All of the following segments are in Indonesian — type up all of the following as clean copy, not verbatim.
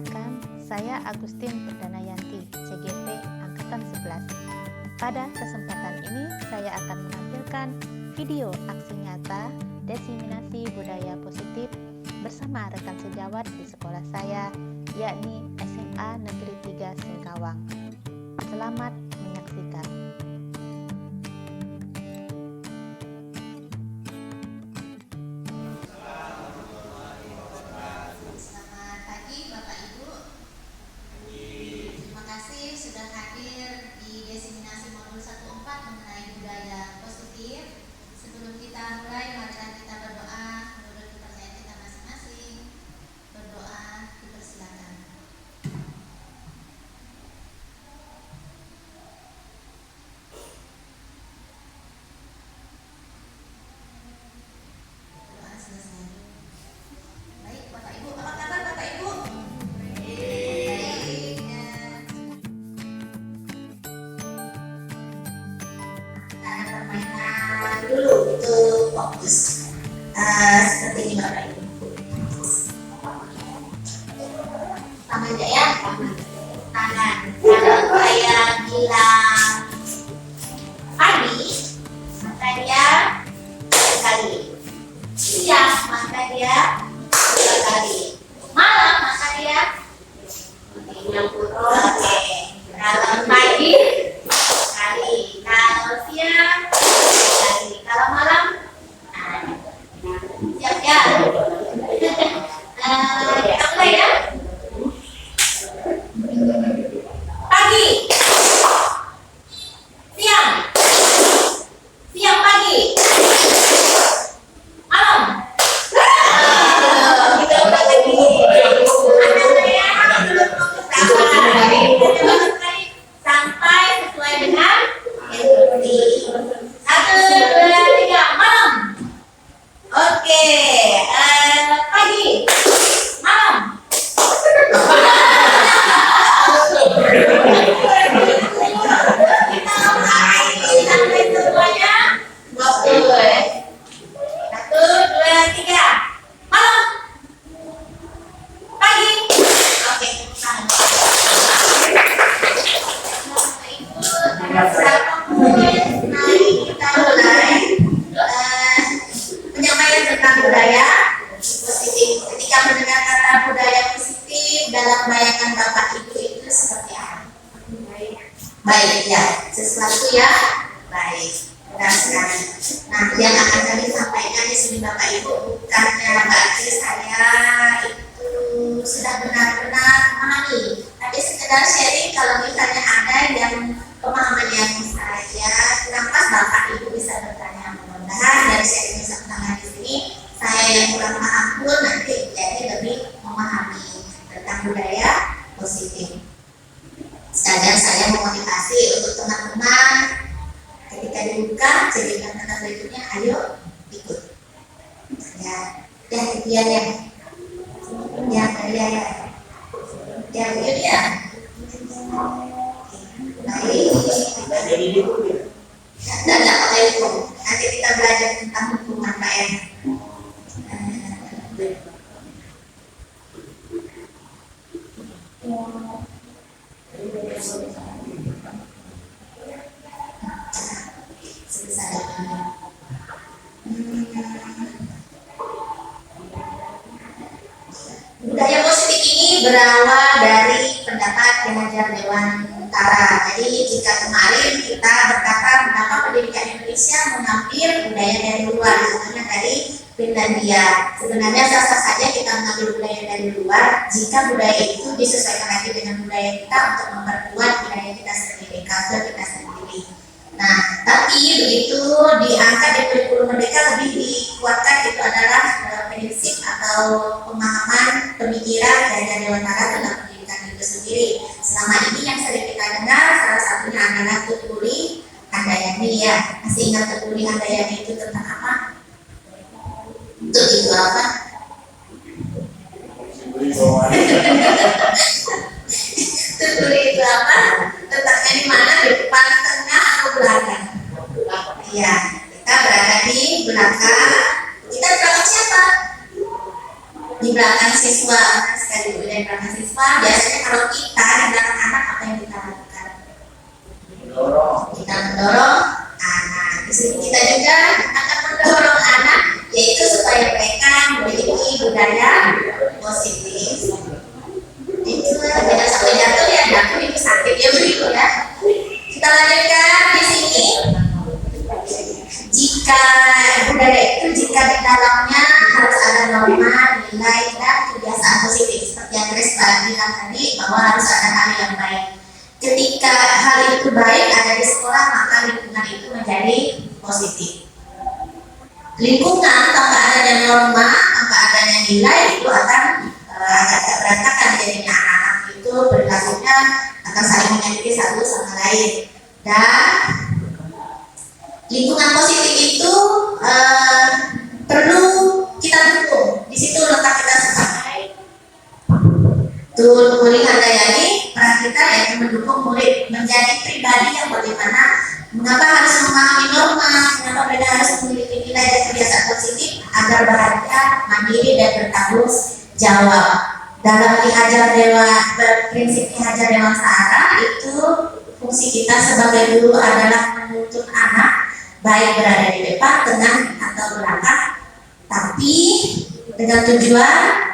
Perkenalkan, saya Agustin Perdanayanti, CGP Angkatan 11. Pada kesempatan ini, saya akan menampilkan video aksi nyata diseminasi budaya positif bersama rekan sejawat di sekolah saya, yakni SMA Negeri 3 Singkawang. Selamat menyaksikan. Sudah hadir di diseminasi modul 14 mengenai budaya positif. Sebelum kita mulai, marilah kita berdoa menurut kepercayaan kita masing-masing. Berdoa, dipersilakan. Doa selesai. Baik, Bapak Ibu, apa kabar Bapak Ibu? Dulu untuk fokus seperti ini Bapak Ibu. Tangan ya, tangan. Kalau saya bilang pagi, maka dia sekali. Siang, maka dia dua kali. Malam, maka dia oke. Kalau pagi sekali, kalau siang sekali, kalau malam siap ya. Kita mulai ya. Pagi, siang, siang pagi, malam. Kita udah lagi. Sampai sesuai dengan instruksi. 1, 2, 3, malam. Oke, pagi, malam. Kita mulai sampai semuanya. Bagus. 1, 2, 3, malam. Pagi. Oke, mari kita mulai penyampaian tentang budaya positif. Ketika mendengar kata budaya positif dalam bayangan Bapak Ibu itu seperti apa? Baik ya, sesuatu ya baik. Benar sekali. Nah, yang akan kami sampaikan di sini Bapak Ibu bukannya berarti saya itu sudah benar-benar memahami, tapi sekedar sharing kalau misalnya ada yang pemahaman yang saya kurang pas, Bapak Ibu bisa bertanya. Mudah-mudahan dari sharing bersama di sini saya yang kurang paham pun nanti jadi lebih memahami tentang budaya positif. Sekalian saya memotivasi untuk teman-teman ketika dibuka jadikan kata berikutnya, ayo ikut. Ya, sekian ya. Ya, ya. Baik, tidak pakai hukum. Nanti kita belajar tentang hukuman Pak ya. Budaya positif ini berawal dari pendapat Ki-Hajar Dewantara. Jadi jika kemarin kita berkata mengapa pendidikan Indonesia mengambil budaya dari luar, contohnya dari Finlandia. Sebenarnya sah-sah saja kita mengambil budaya dari luar jika budaya itu disesuaikan lagi dengan budaya kita untuk memperkuat budaya kita sendiri, culture kita sendiri. Nah, tapi begitu diangkat di kurikulum Merdeka lebih dikuatkan itu adalah prinsip atau pemahaman pemikiran dari Dewantara tentang pendidikan itu sendiri. Selama ini yang sering kita dengar salah satunya adalah Tutuli Handayani ya. Masih ingat Tutuli Handayani itu tentang apa? Itu apa? Tutuli itu apa? Letaknya di mana? Di depan, tengah, atau belakang? Iya, kita berada di belakang. Kita di belakang siapa? Di belakang siswa, benar sekali Bu, di belakang siswa. Biasanya kalau kita di belakang anak, apa yang kita lakukan? Kita mendorong anak. Di sini kita juga akan mendorong anak, yaitu supaya mereka memiliki budaya positif. Itu jangan sampai jatuh ya, jatuh itu sakit ya begitu ya. Kita lanjutkan di sini. Jika budaya itu, jika di dalamnya harus ada norma, nilai, dan kebiasaan positif, seperti yang Grace bilang tadi, bahwa harus ada hal yang baik. Ketika hal itu baik ada di sekolah, maka lingkungan itu menjadi positif. Lingkungan tanpa adanya norma, tanpa adanya nilai, itu akan agak berantakan jadinya. Anak-anak itu perilakunya akan saling menyakiti satu sama lain. Dan lingkungan positif itu perlu kita dukung. Di situ letak kita sebagai Murid Handayani, peran kita yaitu mendukung murid menjadi pribadi yang bagaimana, mengapa harus memahami norma, mengapa mereka harus memiliki nilai dan kebiasaan positif agar bahagia, mandiri, dan bertanggung jawab. Dalam Hajar Dewa, prinsip Hajar Dewasara itu fungsi kita sebagai guru adalah menuntun anak baik berada di depan, tengah, atau belakang, tapi dengan tujuan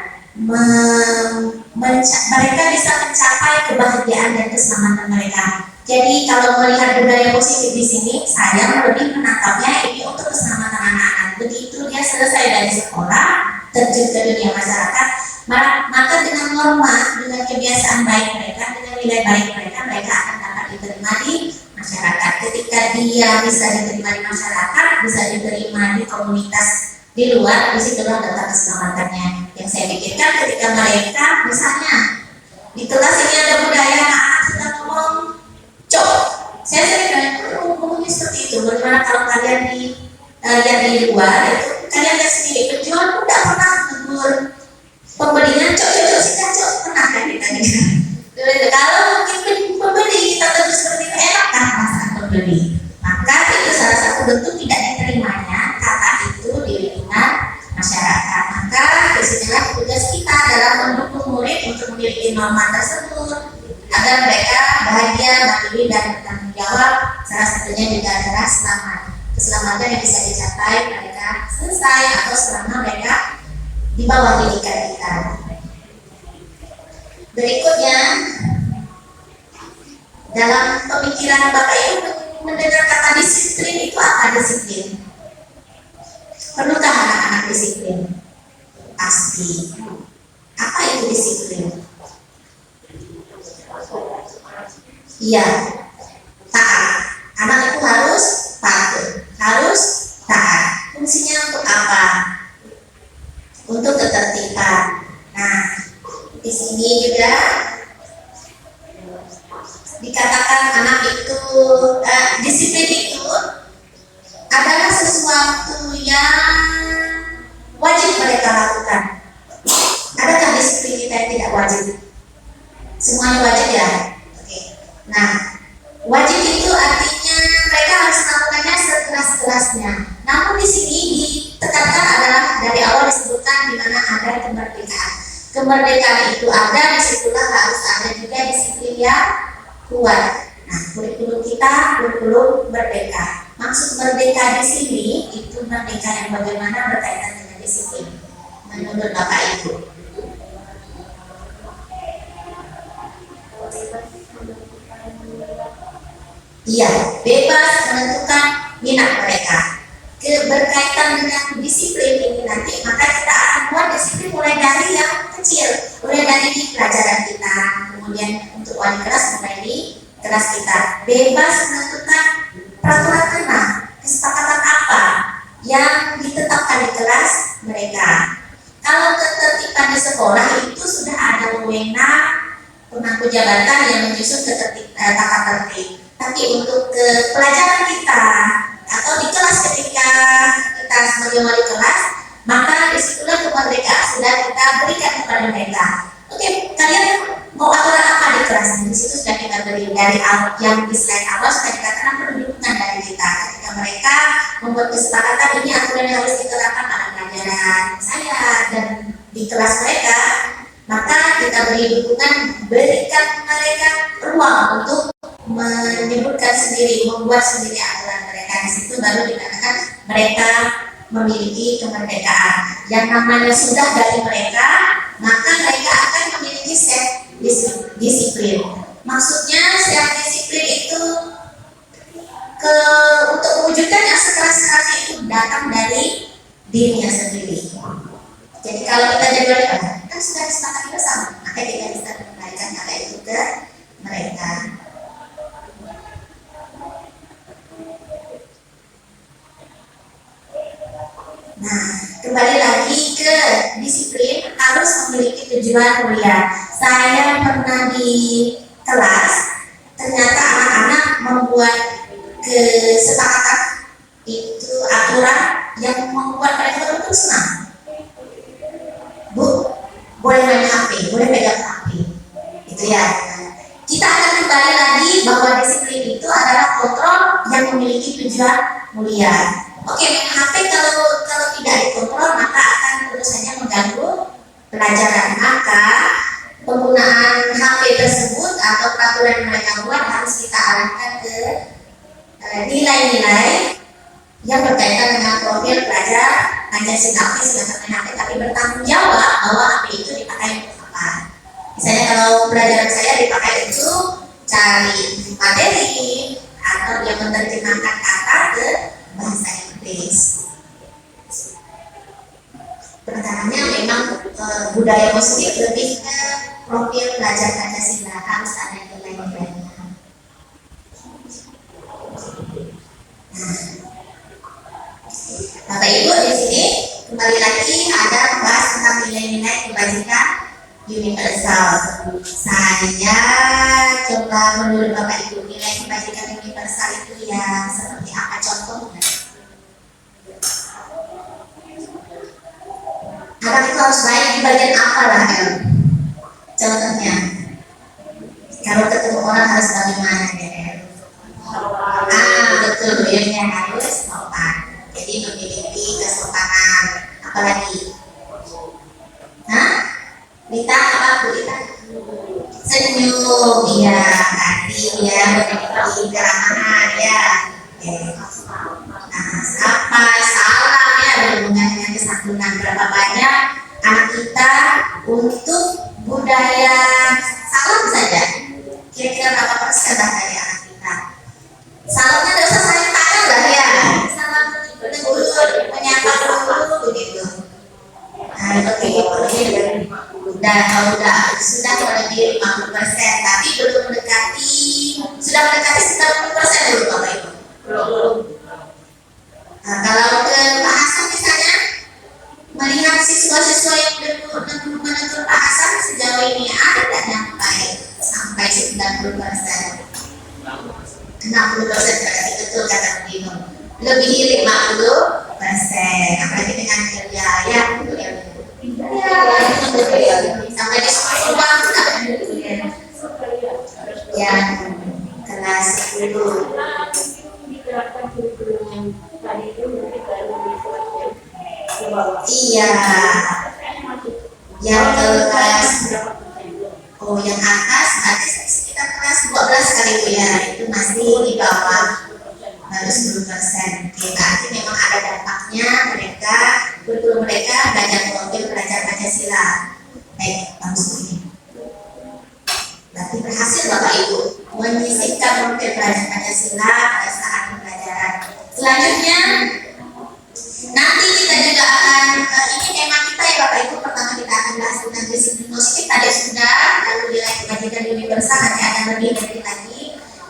mereka bisa mencapai kebahagiaan dan keselamatan mereka. Jadi kalau melihat budaya positif di sini, saya lebih menangkapnya ini untuk keselamatan anak-anak. Begitu dia selesai dari sekolah, terjun ke dunia masyarakat, maka dengan norma, dengan kebiasaan baik mereka, dengan nilai baik mereka, mereka akan dapat diterima di masyarakat. Ketika dia bisa diterima di masyarakat, bisa diterima di komunitas di luar, disitulah letak keselamatannya. Yang saya pikirkan ketika mereka, misalnya di kelas ini ada budaya anak-anak sudah ngomong cok, saya sering ngomongnya seperti itu. Bagaimana kalau kalian lihat di luar, itu kalian lihat sendiri, penjual tidak pernah menegur pembelinya cok sih cok, pernah kan kita kalau mungkin pembeli kita tentu seperti itu, enak kan perasaan pembeli, maka itu salah satu bentuk tidak diterimanya kata itu di lingkungan masyarakat. Maka disinilah tugas kita dalam mendukung murid untuk memiliki norma tersebut agar mereka bahagia, mandiri, dan bertanggung jawab. Salah satunya juga adalah keselamatan yang bisa dicapai mereka selesai atau selama mereka di bawah didikan kita. Berikutnya, dalam pemikiran Bapak Ibu mendengar kata disiplin itu apa disiplin? Perlukah anak-anak disiplin? Pasti. Apa itu disiplin? Iya, taat. Anak itu harus patuh, harus taat. Fungsinya untuk apa? Untuk ketertiban. Nah, di sini juga dikatakan anak itu disiplin itu adalah sesuatu yang wajib mereka lakukan. Adakah disiplin kita yang tidak wajib? Semuanya wajib ya? Oke. Nah, wajib itu artinya mereka harus melakukannya sekeras-kerasnya. Namun di sini ditekankan adalah dari awal disebutkan di mana ada kemerdekaan. Kemerdekaan itu ada, disitulah harus ada juga disiplin yang kuat. Nah, kurikulum kita kurikulum merdeka. Maksud merdeka di sini itu merdeka yang bagaimana berkaitan dengan disiplin. Menurut Bapak Ibu. Iya, bebas menentukan minat mereka. Berkaitan dengan disiplin ini nanti, maka kita akan buat disiplin mulai dari yang kecil, mulai dari di pelajaran kita, kemudian untuk wali kelas mulai di kelas kita. Bebas menentukan peraturan mana, kesepakatan apa yang ditetapkan di kelas mereka. Kalau ketertiban di sekolah itu sudah ada wewenang pemangku jabatan yang menyusun tata tertib. Tapi untuk ke pelajaran kita atau di kelas ketika kita sebagai wali kelas, maka disitulah kemerdekaan sudah kita berikan kepada mereka. Oke, kalian mau aturan apa di kelas? Di situ sudah kita beri dari yang di slide awal sudah dikatakan pendudukan dari kita. Ketika mereka membuat kesepakatan ini aturan yang harus diterapkan pada pelajaran saya dan di kelas mereka, maka kita beri dukungan, berikan mereka ruang untuk menyebutkan sendiri, membuat sendiri aturan mereka. Di situ baru dikatakan mereka memiliki kemerdekaan. Yang namanya sudah dari mereka, maka mereka akan memiliki self disiplin. Maksudnya self disiplin itu untuk mewujudkan yang sekeras-kerasnya itu datang dari dirinya sendiri. Jadi kalau kita jadi wali kan sudah disepakati bersama, maka kita bisa mengembalikan hal itu ke mereka. Nah, kembali lagi ke disiplin harus memiliki tujuan mulia. Saya pernah di kelas, ternyata anak-anak membuat kesepakatan itu aturan yang membuat mereka betul-betul senang. Bu, boleh main HP, boleh pegang HP, itu ya. Kita akan kembali lagi bahwa disiplin itu adalah kontrol yang memiliki tujuan mulia. Oke, main HP kalau tidak dikontrol maka akan terus saja mengganggu pelajaran. Maka penggunaan HP tersebut atau peraturan yang mereka buat harus kita arahkan ke nilai-nilai yang berkaitan dengan profil pelajar Pancasila. Silakan main HP tapi bertanggung jawab bahwa HP itu dipakai untuk apa. Misalnya kalau pelajaran saya dipakai untuk cari materi atau dia menerjemahkan kata ke bahasa Inggris. Penekanannya memang budaya positif lebih ke profil pelajar Pancasila, harus ada nilai-nilainya. Nah, Bapak Ibu di sini kembali lagi ada membahas tentang nilai-nilai kebajikan universal. Saya coba menurut Bapak Ibu nilai kebajikan universal itu ya seperti apa contohnya? Anak itu harus baik di bagian apa lah El? Contohnya, kalau ketemu orang harus bagaimana ya El? Betul, beliaunya harus sopan. Jadi memiliki kesopanan. Apalagi? Lita apa Bu Lita? Senyum, ya, tadi ya, memiliki keramahan ya. Apa salam ya, berhubungan dengan kesantunan. Berapa banyak anak kita untuk budaya salam saja? Kira-kira berapa persen lah dari anak kita? Salamnya tidak usah sayang tangan lah ya. Salam tegur, menyapa dulu begitu. Nah, seperti itu. Sudah melebihi 50%, tapi belum mendekati, sudah mendekati 90% belum Bapak Ibu? Belum. Nah, kalau ke Pak Hasan misalnya, melihat siswa-siswa yang menegur Pak Hasan sejauh ini ada tidak sampai 90%? 60% berarti betul kata Bimo. Lebih 50%, apalagi dengan kerja ya, betul ya. Sampai di sekolah yang kelas 10. Iya, yang kelas yang atas berarti sekitar kelas 12 kali itu ya, itu masih di bawah baru 10%. Berarti memang ada dampaknya mereka belajar profil pelajar Pancasila. Baik, bagus ini. Berarti berhasil Bapak Ibu menyisipkan profil pelajar Pancasila pada saat pembelajaran. Selanjutnya nanti kita juga akan ini tema kita ya Bapak Ibu, pertama kita akan bahas tentang disiplin positif tadi sudah, lalu nilai kebajikan universal nanti akan lebih detail lagi.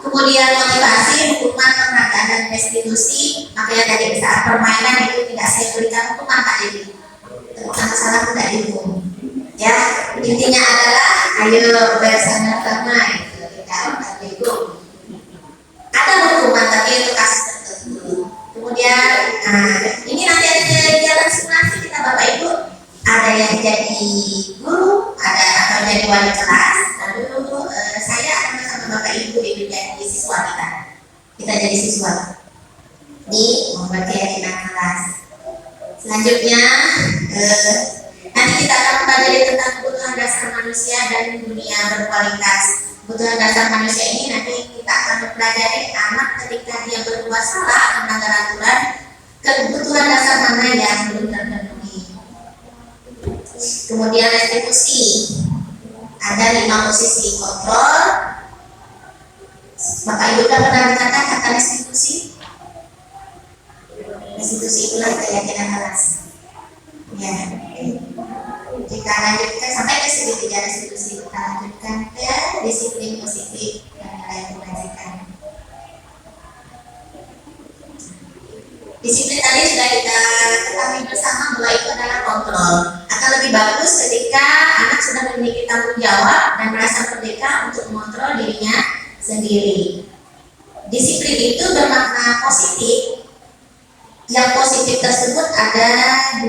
Kemudian motivasi, hukuman, penghargaan dan restitusi. Makanya tadi saat permainan itu tidak saya berikan hukuman Pak Dedi. Tentang salah tidak dihukum. Ya, intinya adalah ayo bersama-sama itu tidak dihukum. Ada hukuman tapi itu kasus tertentu. Kemudian, ini nanti ada jalan simulasi kita Bapak Ibu. Ada yang jadi guru, ada atau jadi wali kelas. Lalu saya akan bersama Bapak Ibu jadi siswa kita. Kita jadi siswa di membuat keyakinan kelas. Selanjutnya nanti kita akan mempelajari tentang kebutuhan dasar manusia dan dunia berkualitas. Kebutuhan dasar manusia ini nanti kita akan mempelajari anak ketika dia berbuat salah atau melanggar aturan, kebutuhan dasar mana yang belum terpenuhi. Kemudian restitusi, ada 5 posisi kontrol. Bapak Ibu kan pernah dengarkan kata restitusi? Restitusi itulah keyakinan alas. Ya, kita lanjutkan sampai ke segitiga restitusi. Kita lanjutkan ke disiplin positif dan nilai kebajikan. Disiplin tadi sudah kita ketahui bersama bahwa itu adalah kontrol. Akan lebih bagus ketika anak sudah memiliki tanggung jawab dan merasa merdeka untuk mengontrol dirinya sendiri. Disiplin itu bermakna positif. Yang positif tersebut ada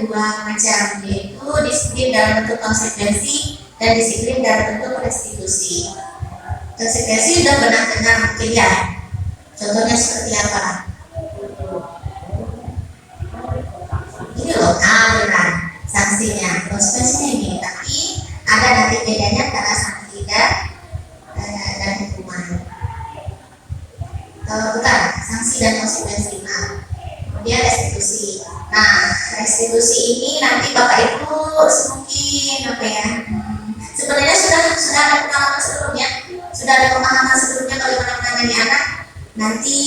2 macam, yaitu disiplin dalam bentuk konsekuensi dan disiplin dalam bentuk restitusi. Konsekuensi sudah benar-benar mungkin ya. Contohnya seperti apa? Ini loh, benar sanksinya, konsekuensinya ini, tapi ada nanti bedanya antara sanksi dan hukuman. Bukan, sanksi dan konsekuensi. Kemudian restitusi. Nah, restitusi ini nanti Bapak Ibu mungkin apa ya? Sebenarnya sudah ada pengalaman sebelumnya, sudah ada pemahaman sebelumnya kalau menangani anak. Nanti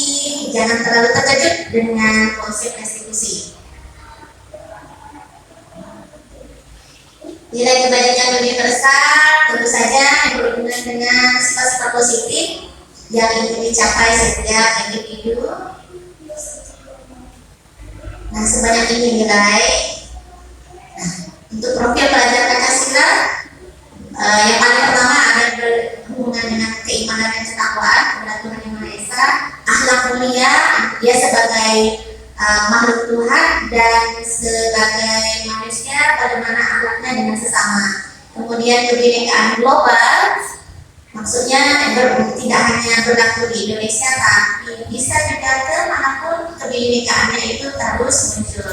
jangan terlalu terkejut dengan konsep restitusi. Nilai kebajikan universal tentu saja yang berhubungan dengan sifat-sifat positif yang ingin dicapai setiap individu. Nah, sebanyak ini nilai. Nah, untuk profil pelajar Pancasila, yang paling pertama ada berhubungan dengan keimanan dan ketakwaan kepada Tuhan Yang Maha Esa, akhlak mulia, dia sebagai makhluk Tuhan dan sebagai manusia bagaimana akhlaknya dengan sesama. Kemudian kebinekaan global, maksudnya tidak hanya berlaku di Indonesia tapi bisa juga kemanapun kebinekaannya itu terus muncul.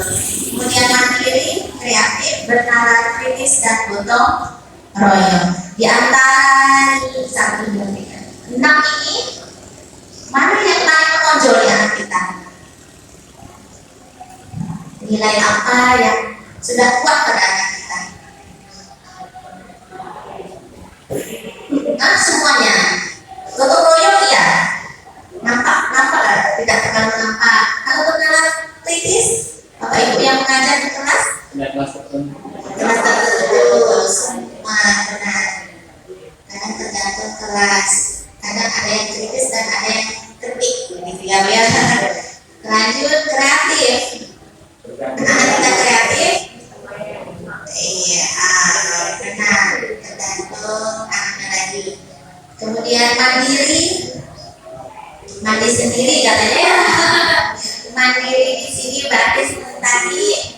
Kemudian mandiri, kreatif, bernalar kritis dan gotong royong. Di antara 1, 2, 3, 6 ini mana yang paling menonjol di anak kita? Nilai apa yang sudah kuat pada anak kita? Nah, semuanya. Gotong royong ya. Nampak tidak terlalu nampak. Kalau bernalar kritis, Bapak Ibu yang mengajar di kelas? Kelas tertutup. Semua benar. Kadang tergantung kelas. Kadang ada yang kritis dan ada yang kritik. Begitu ya. Lanjut kreatif. Anak kita kreatif. Iya, benar. Tergantung anaknya lagi. Kemudian mandi sendiri katanya ya. Mandiri di sini berarti tadi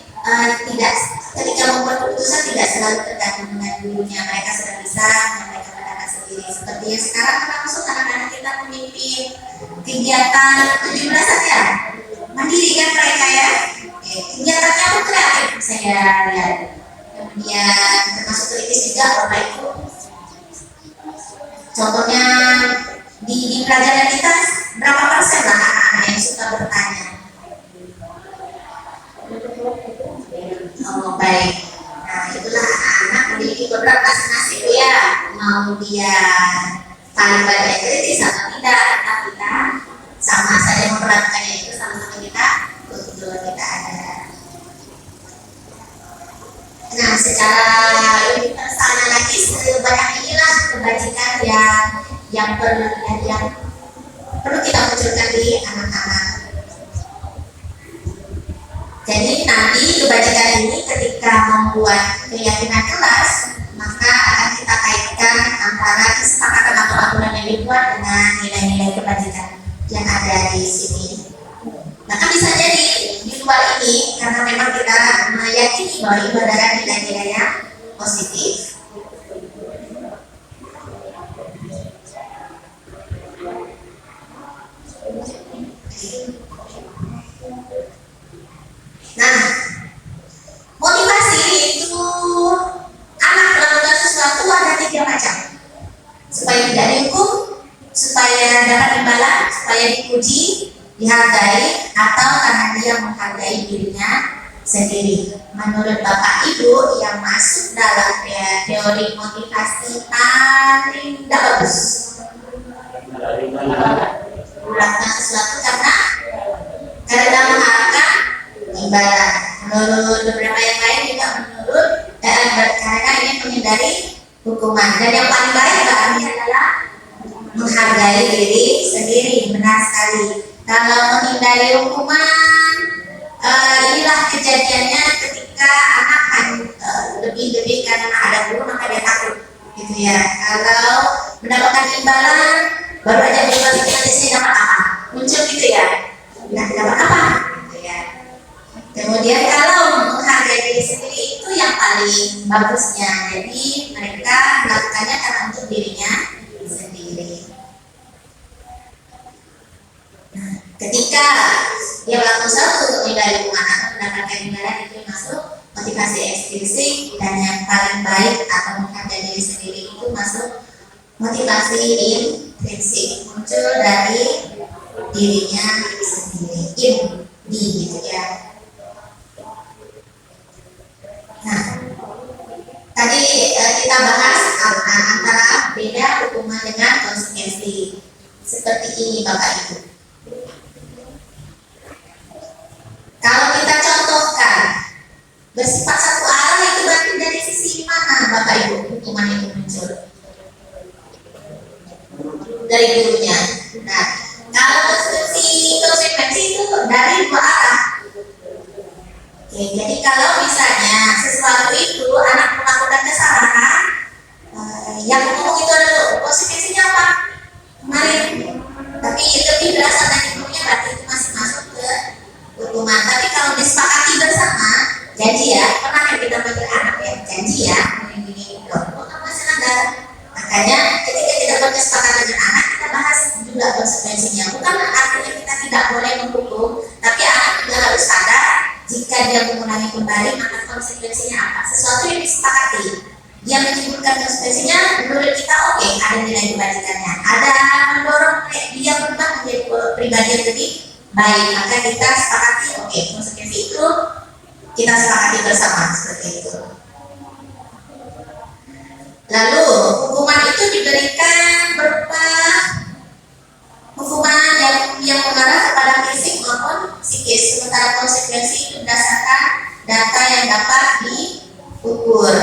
tidak ketika membuat keputusan tidak selalu tergantung dengan gurunya. Mereka sudah bisa menyampaikan pendapat sendiri. Seperti yang sekarang langsung anak-anak kita memimpin kegiatan 17-an ya. Mandiri kan mereka ya. Kegiatannya pun kreatif saya lihat. Kemudian termasuk kritis juga Bapak Ibu. Contohnya di pelajaran kita berapa persen lah anak-anak yang suka bertanya? Oh baik. Nah itulah anak-anak memiliki beberapa nasib ya. Mau dia paling banyak kritis atau tidak, kita sama saja memperhatikannya itu sama-sama kita betul kita ada. Nah secara lebih personal lagi sebanyak inilah kebajikan yang perlu kita munculkan di anak-anak. Jadi nanti kebajikan ini ketika membuat keyakinan kelas, maka akan kita kaitkan antara kesepakatan atau aturan yang dibuat dengan nilai-nilai kebajikan yang ada di sini. Maka bisa jadi di luar ini karena memang kita meyakini bahwa itu adalah nilai-nilai yang positif. Nah, motivasi itu tidak dihukum, supaya dapat imbalan, supaya dipuji, dihargai, atau karena dia menghargai dirinya sendiri. Menurut Bapak Ibu yang masuk dalam teori motivasi paling tidak bagus, melakukan sesuatu karena mengharapkan imbalan. Menurut beberapa yang lain juga karena ingin menghindari hukuman. Dan yang paling baik berarti adalah menghargai diri sendiri. Benar sekali. Kalau menghindari hukuman, inilah kejadiannya ketika anak lebih karena ada guru maka dia takut, gitu ya. Kalau mendapatkan imbalan, baru aja berubah nanti saya dapat apa? Muncul gitu ya. Nah, dapat apa? Gitu ya. Kemudian kalau menghargai diri sendiri itu yang paling bagusnya. Jadi mereka melakukannya karena untuk dirinya sendiri. Nah, ketika dia melakukan sesuatu untuk menghindari hukuman atau mendapatkan imbalan, itu masuk motivasi ekstrinsik. Dan yang paling baik atau menghargai diri sendiri itu masuk motivasi intrinsik, muncul dari dirinya sendiri, gitu ya. Nah, tadi kita bahas antara beda hukuman dengan konsekuensi. Seperti ini Bapak Ibu. Kalau kita contohkan bersifat satu arah, itu berarti dari sisi mana Bapak Ibu hukuman itu muncul? Dari gurunya. Nah, kalau konsekuensi itu dari dua arah. Oke, jadi kalau misalnya sesuatu itu anak melakukan kesalahan, yang ngomong itu adalah konsekuensinya apa? Kemarin. Tapi lebih berasal dari gurunya, berarti itu masih masuk ke hukuman. Tapi kalau disepakati bersama, janji ya, pernah kan kita panggil anak ya, janji ya, ini dong, kamu masih langgar. Makanya ketika kita berkesepakatan dengan anak, kita bahas juga konsekuensinya. Bukan artinya kita tidak boleh menghukum, tapi anak juga harus sadar jika dia mengulangi kembali maka konsekuensinya apa. Sesuatu yang disepakati, dia menyebutkan konsekuensinya, menurut kita oke, ada nilai kebaikannya, ada mendorong dia berubah menjadi pribadi yang lebih baik, maka kita sepakati oke, konsekuensi itu kita sepakati bersama seperti itu. Lalu hukuman itu diberikan berupa hukuman yang mengarah kepada fisik maupun psikis, sementara konsekuensi itu berdasarkan data yang dapat diukur.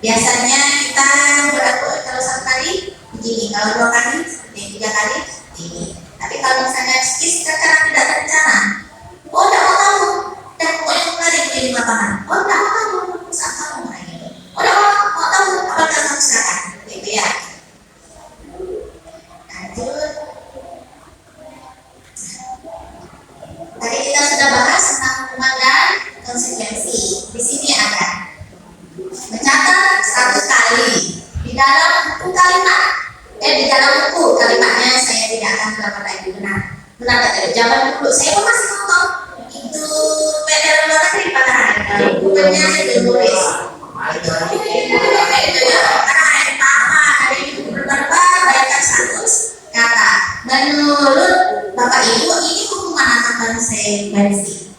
Biasanya kita beratur kalau satu kali begini, kalau dua kali seperti 3 kali ini. Tapi kalau misalnya psikis karena tidak terencana, oh tidak mau tahu, dan pokoknya kembali ke lapangan, oh tidak mau tahu, saat kamu gitu. Oh tidak mau tahu apa yang kamu silakan, gitu ya. Lanjut. Tadi kita sudah bahas tentang hukuman dan konsekuensi. Di sini ada mencatat 100 kali di dalam buku kalimat. Di dalam buku kalimatnya saya tidak akan berapa lagi benar tak jawaban dulu. Saya pun masih mau tahu itu PR luar negeri pada bukunya ditulis. Itu ya, karena ada apa? Ada ibu berapa? Bayangkan 100 kata. Menurut Bapak Ibu ini hukuman atau konsekuensi?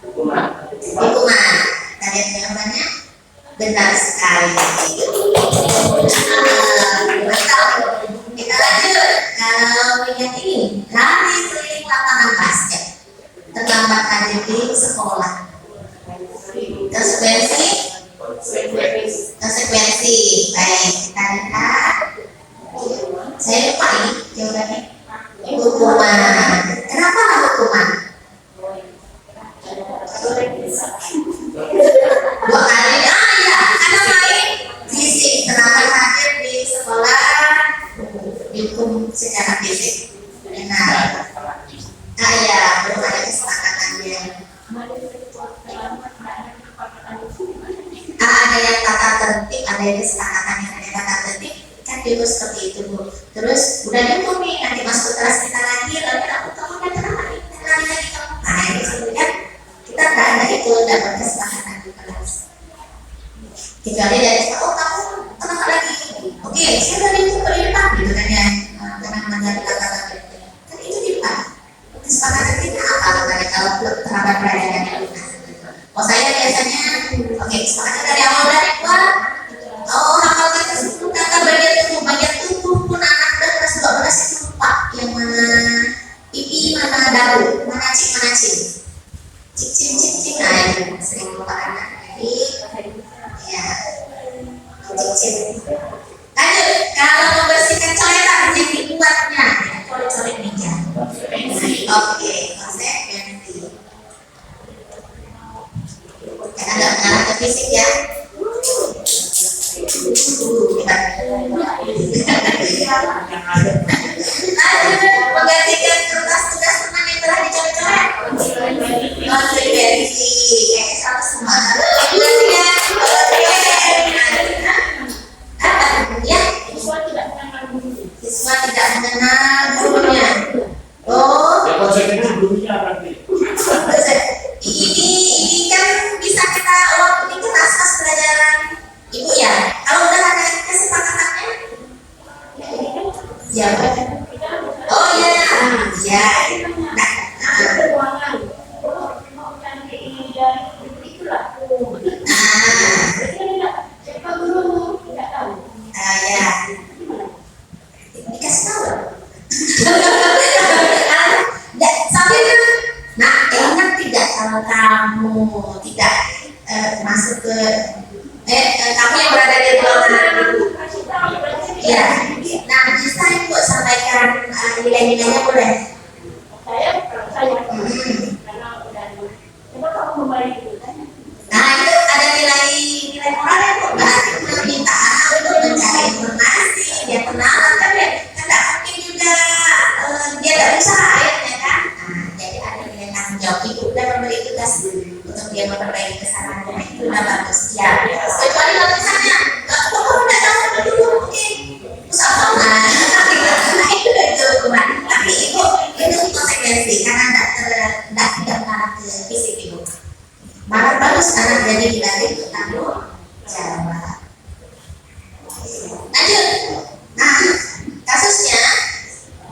Hukuman. Kita lihat jawabannya. Benar sekali. Kita lanjut. Kalau lihat ini, lari keliling lapangan basket, terlambat hadir di sekolah. Konsekuensi. Baik, kita lihat. Saya lupa ini jawabannya. Hukuman. Kenapa lah hukuman? 2 kali. Ya, karena main fisik, terlambat hadir di sekolah, dihukum secara fisik. Benar. Ya, belum ada kesepakatannya. Ada yang tata tertib, ada yang kesepakatan yang ada tata tertib, kan dulu seperti itu Bu. Terus udah dihukum nih, nanti masuk kelas kita lagi, lalu kamu dan kenapa nih? Lagi kamu. Nah ini sebenarnya kita nggak ada itu, tidak berkesepakatan di kelas. Kecuali dari oh kamu kenapa lagi? Oke, saya udah dihukum di depan gitu kan ya. Lanjut, menggantikan kertas tugas teman yang telah dicoret-coret. Kontribusi, satu semangat. Gantian, ya. Siswa tidak mengenal gurunya. Oh. Ya konsepnya gurunya berarti. Ini kan bisa kita waktu di kelas pas pelajaran ibu ya. Kalau udah ada kesepakatannya, ya. Oh ya, ya. Ya. Dikasih tahu. Sampai nah, ingat tidak kalau kamu tidak masuk ke kamu yang berada di ruangan ibu. Ya. Nah, bisa ibu sampaikan nilai-nilainya boleh. Nah, itu ada nilai moral ya bu. Berarti meminta anak untuk mencari informasi, dia kenalan kan ya. Kan tidak mungkin juga dia tidak usaha ya kan. Nah, jadi ada nilai tanggung jawab ibu dan memberi tugas untuk dia memperbaiki kesalahannya. Itu udah bagus ya. Kecuali kalau misalnya kamu tidak tahu dulu mungkin usaha nah itu hukuman. Tapi ibu itu konsekuensi karena tidak mengarah ke fisik ibu. Malah bagus anak jadi dilatih untuk tanggung jawab. Lanjut. Nah, kasusnya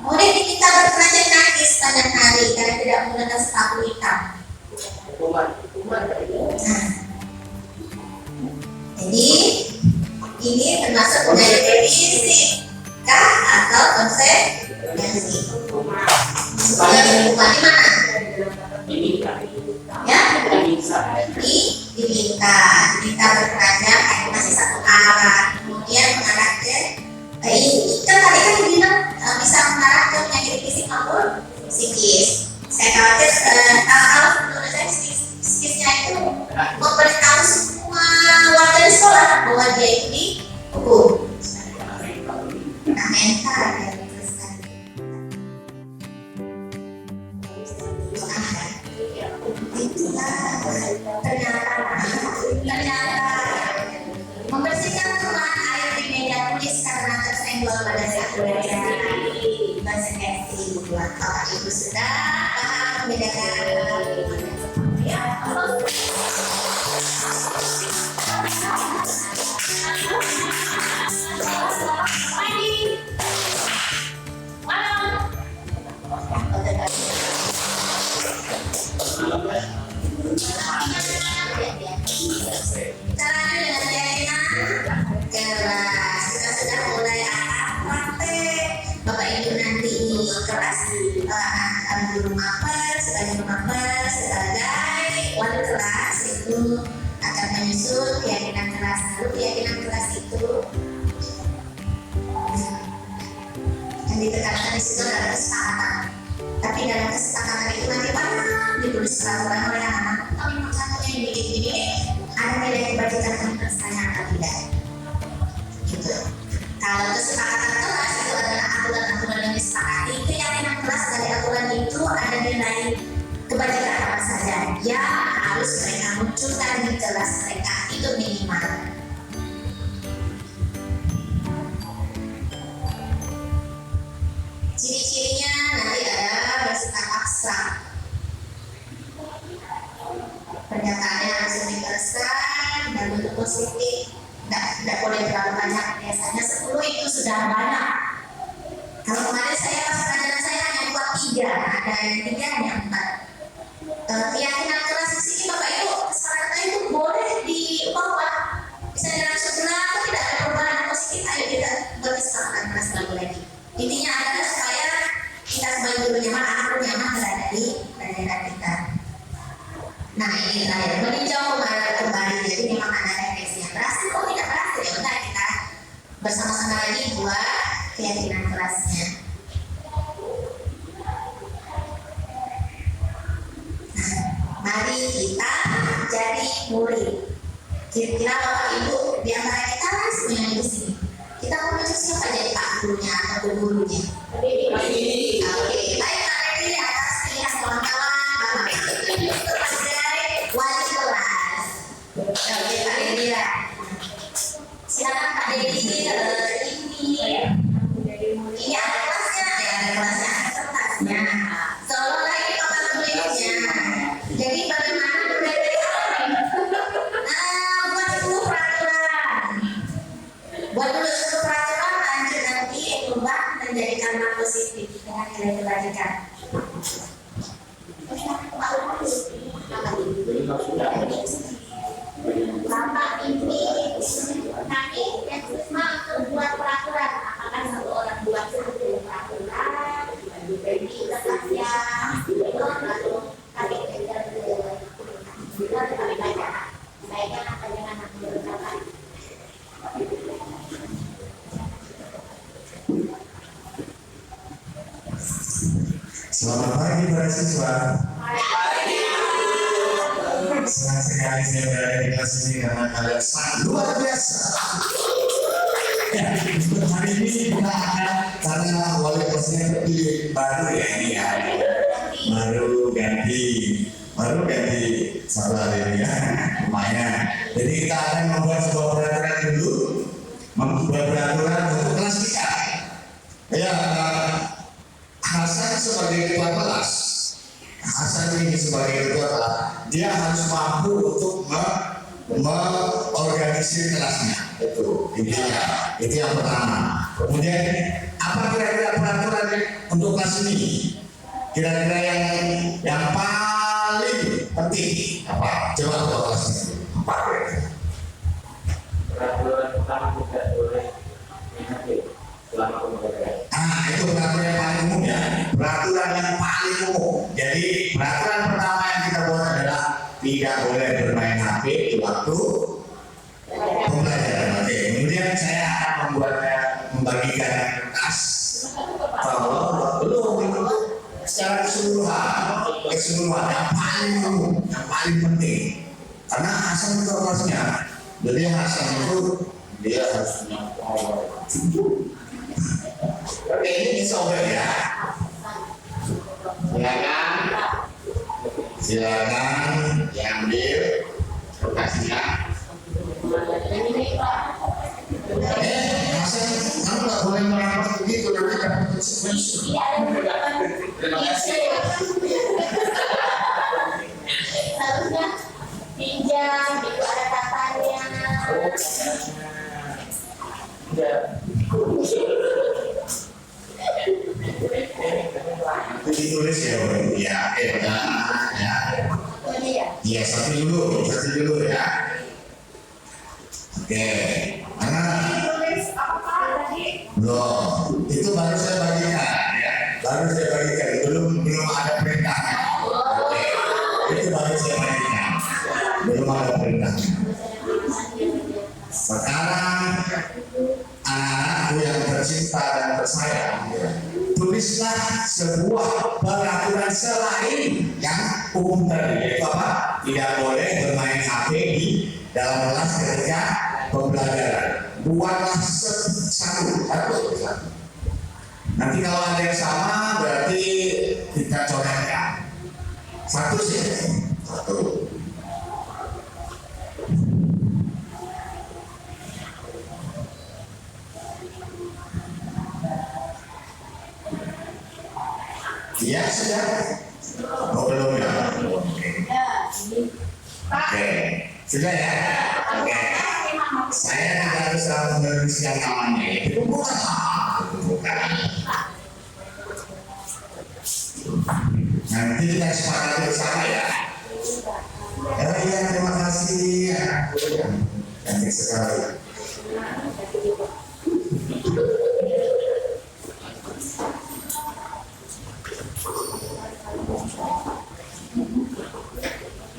murid diminta berkenajan nangis pada hari karena tidak menggunakan sepatu hitam. Nah, jadi ini termasuk budaya fisik kah atau konsekuensi? Supaya hukuman di mana? Ya, diminta berkenajan masih satu arah, kemudian mengarah ke kan tadi kan dibilang bisa mengarah ke penyakit fisik maupun psikis. Saya khawatir kalau menurut saya psikisnya itu memberitahu semua warga di sekolah bahwa dia itu dihukum. Nah, mental ya. Ternyata membersihkan tumpahan air di meja tulis karena tersenggol pada saat belajar konsekuensi buat bapak ibu sudah paham membedakan ya. Caranya dengan kelas kita sudah mulai praktek. Bapak ibu nanti kelas guru maper sebagai wali kelas itu akan menyusun keyakinan kelas. Lalu keyakinan kelas itu yang ditekankan di situ adalah kesepakatan. Tapi dalam kesepakatan itu nanti banyak ditulis peraturan oleh anak. Tapi maksudnya yang begini ada nilai kebajikan universitasnya atau tidak. Gitu. Kalau kesepakatan kelas itu adalah aturan-aturan yang disepakati, keyakinan kelas dari aturan itu ada nilai kebajikan apa saja yang harus mereka munculkan di kelas mereka itu minimal. Ciri-cirinya nanti ada bersifat abstrak. Pernyataannya harus diteruskan dan bentuk positif. Tidak boleh terlalu banyak. Biasanya 10 itu sudah banyak. Kalau kemarin saya pas pelajaran saya hanya buat 3, ada yang 3 yang 4. Keyakinan kelas di sini bapak ibu kesepakatan itu boleh di bawah. Bisa langsung bilang atau tidak ada perubahan positif. Ayo kita buat kesepakatan kelas lagi. Intinya adalah supaya kita sebagai guru nyaman, anak pun nyaman berada di pelajaran kita. Nah ini terakhir meninjau kembali, jadi memang ada refleksi yang berhasil, oh tidak berhasil, ya udah kita bersama-sama lagi buat keyakinan kelasnya. Nah, mari kita jadi murid. Kira-kira Bapak Ibu di antara kita semua yang di sini, kita mau menunjuk siapa jadi Pak gurunya atau Bu gurunya? Oke, baik Pak Dedi atas pilihan kawan-kawan Bapak Ibu sebagai wali kelas. Oke Pak Dedi ya. Silakan Pak Dedi, ini ada kelasnya, ada kertasnya. Selalu lagi papan tulisnya. Jadi bagaimana mulai dari awal? Buat dulu peraturan. Buat dulu 10 peraturan, lanjut nanti ubah menjadi kalimat positif dengan nilai kebalikan. Bapak ini nanti yang Susma untuk buat peraturan, apakah satu orang buat 10 peraturan, jadi kelasnya lalu kami kejar ke kami baca, baiknya apa jangan aku berkata. Selamat pagi para siswa. Senang sekali saya berada di kelas ini karena kalian sangat luar biasa. Ya, untuk hari ini kita akan, karena wali kelasnya terpilih baru ya ini ya, baru ganti satu hari ini ya, lumayan. Jadi kita akan membuat sebuah peraturan dulu, membuat peraturan untuk kelas kita. Ya, Hasan sebagai ketua kelas, Hasan ini sebagai ketua kelas, dia harus mampu untuk mengorganisir kelasnya. Itu intinya, itu yang pertama. Kemudian apa kira-kira peraturan untuk kelas ini? Kira-kira yang paling penting apa? Coba ketua kelas ini. Apa kira-kira? Peraturan pertama tidak boleh menghapus selama pembelajaran. Itu peraturan yang paling umum ya. Peraturan yang paling umum. Jadi peraturan pertama yang kita buat adalah tidak boleh bermain HP di waktu pembelajaran. Oke. Kemudian saya akan membagikan kertas. Kalau belum secara keseluruhan yang paling umum, yang paling penting. Karena Hasan itu kelasnya. Jadi Hasan itu dia harus punya power. Oke, ini disobek ya. Silakan diambil kertasnya. Hasan, kamu nggak boleh merapat begitu nanti dapat konsekuensi. Terima kasih. Harusnya pinjam, itu ada katanya. Itu ditulis ya, Bro. Ya, oke, udah ya. Iya, satu dulu ya. Oke, karena belum, itu baru saya bagikan ya, belum ada perintahnya. Oke, itu baru saya bagikan, belum ada perintahnya. Sekarang anak-anakku yang tercinta dan tersayang, tulislah sebuah peraturan selain yang umum tadi, yaitu apa? Tidak boleh bermain HP di dalam kelas ketika pembelajaran. Buatlah satu. Nanti kalau ada yang sama berarti kita coretkan. Satu sih. Satu. Iya sudah. Oh belum ya. Oke. Sudah ya. Oke. Saya tidak harus menuliskan namanya. Itu bukan. Nanti kita sepakati bersama ya. Iya terima kasih. Cantik sekali.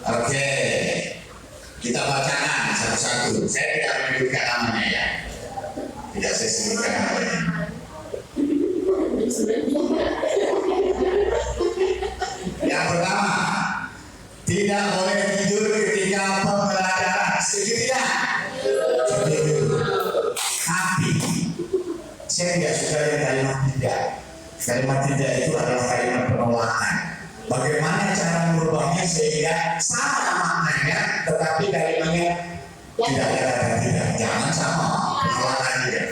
Oke, kita bacakan satu-satu. Saya tidak menyebutkan namanya ya. Tidak saya sebutkan namanya. Yang pertama, tidak boleh tidur ketika pembelajaran. Setuju tidak? Setuju. Tapi saya tidak suka yang kalimat tidak. Kalimat tidak itu adalah kalimat penolakan. Bagaimana cara merubahnya sehingga sama maknanya, tetapi kalimatnya tidak katakan tidak. Jangan sama penolakan dia.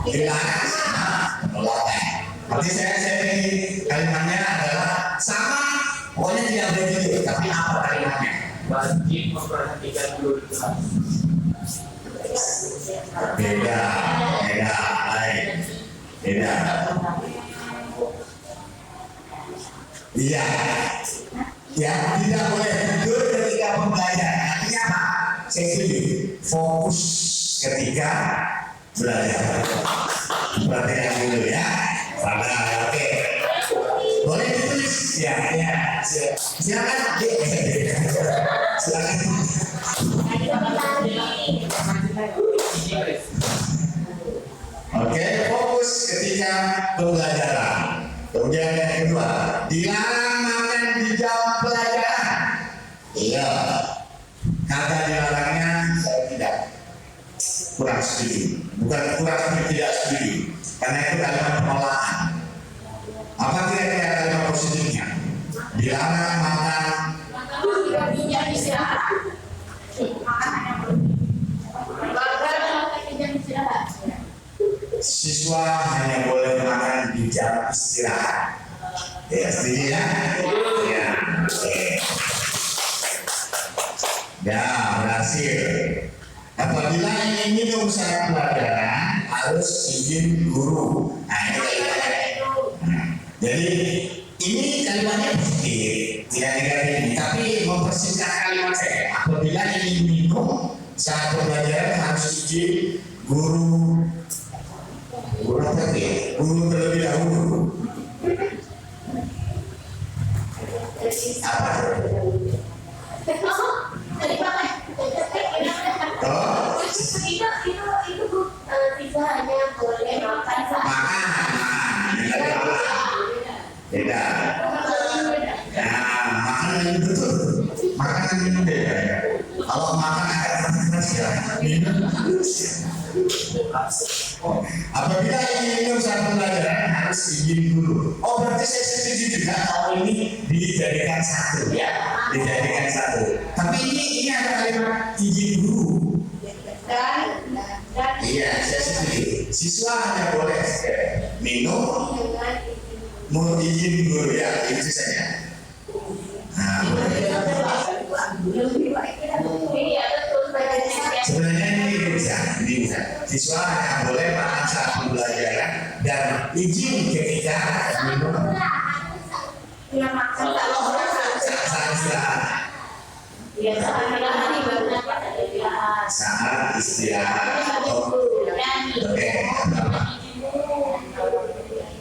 Tidak sama penolakan. Berarti saya ini kalimatnya adalah sama, pokoknya tidak begitu. Tapi apa kalimatnya? Wajib memperhatikan dulu kelas. Beda, lain. Beda. Iya. Ya, tidak boleh tidur ketika pembelajaran. Artinya apa? Saya setuju. Fokus ketika belajar. Perhatikan dulu ya. Pada, oke. Boleh ditulis? Ya. Silakan. Silakan. Oke, fokus ketika pembelajaran. Kemudian yang kedua, dilarang makan di jam pelajaran. Iya. Kata dilarangnya saya tidak kurang setuju. Bukan kurang, tapi tidak setuju. Karena itu kalimat penolakan. Apa kira-kira kalimat positifnya? Dilarang makan. Siswa hanya boleh makan di jam istirahat. Ya, setuju ya? Ya, oke. Ya, berhasil. Apabila ingin minum saat pelajaran harus izin guru. Nah, ini kalimatnya. Jadi ini kalimatnya positif, tidak negatif, tapi mempersingkat kalimat saya. Apabila ingin minum saat pelajaran harus izin guru. Guru apa ya? Guru terlebih dahulu. Apa? Itu siswa hanya boleh makan Beda. Ya, makanan yang betul. Makanan minum beda ya. Kalau makan akan keras ya, minum harus ya. Apabila ingin minum saat pembelajaran harus izin dulu. Oh, berarti saya setuju juga kalau ini dijadikan satu ya, dijadikan satu. Tapi ini ada kalimat izin dulu. Iya, saya setuju. Siswa hanya boleh minum, mau izin guru ya, itu saja. Nah, sebenarnya ini bisa. Siswa hanya boleh makan saat pembelajaran dan izin ketika minum saat istirahat. Saat istirahat. Oke.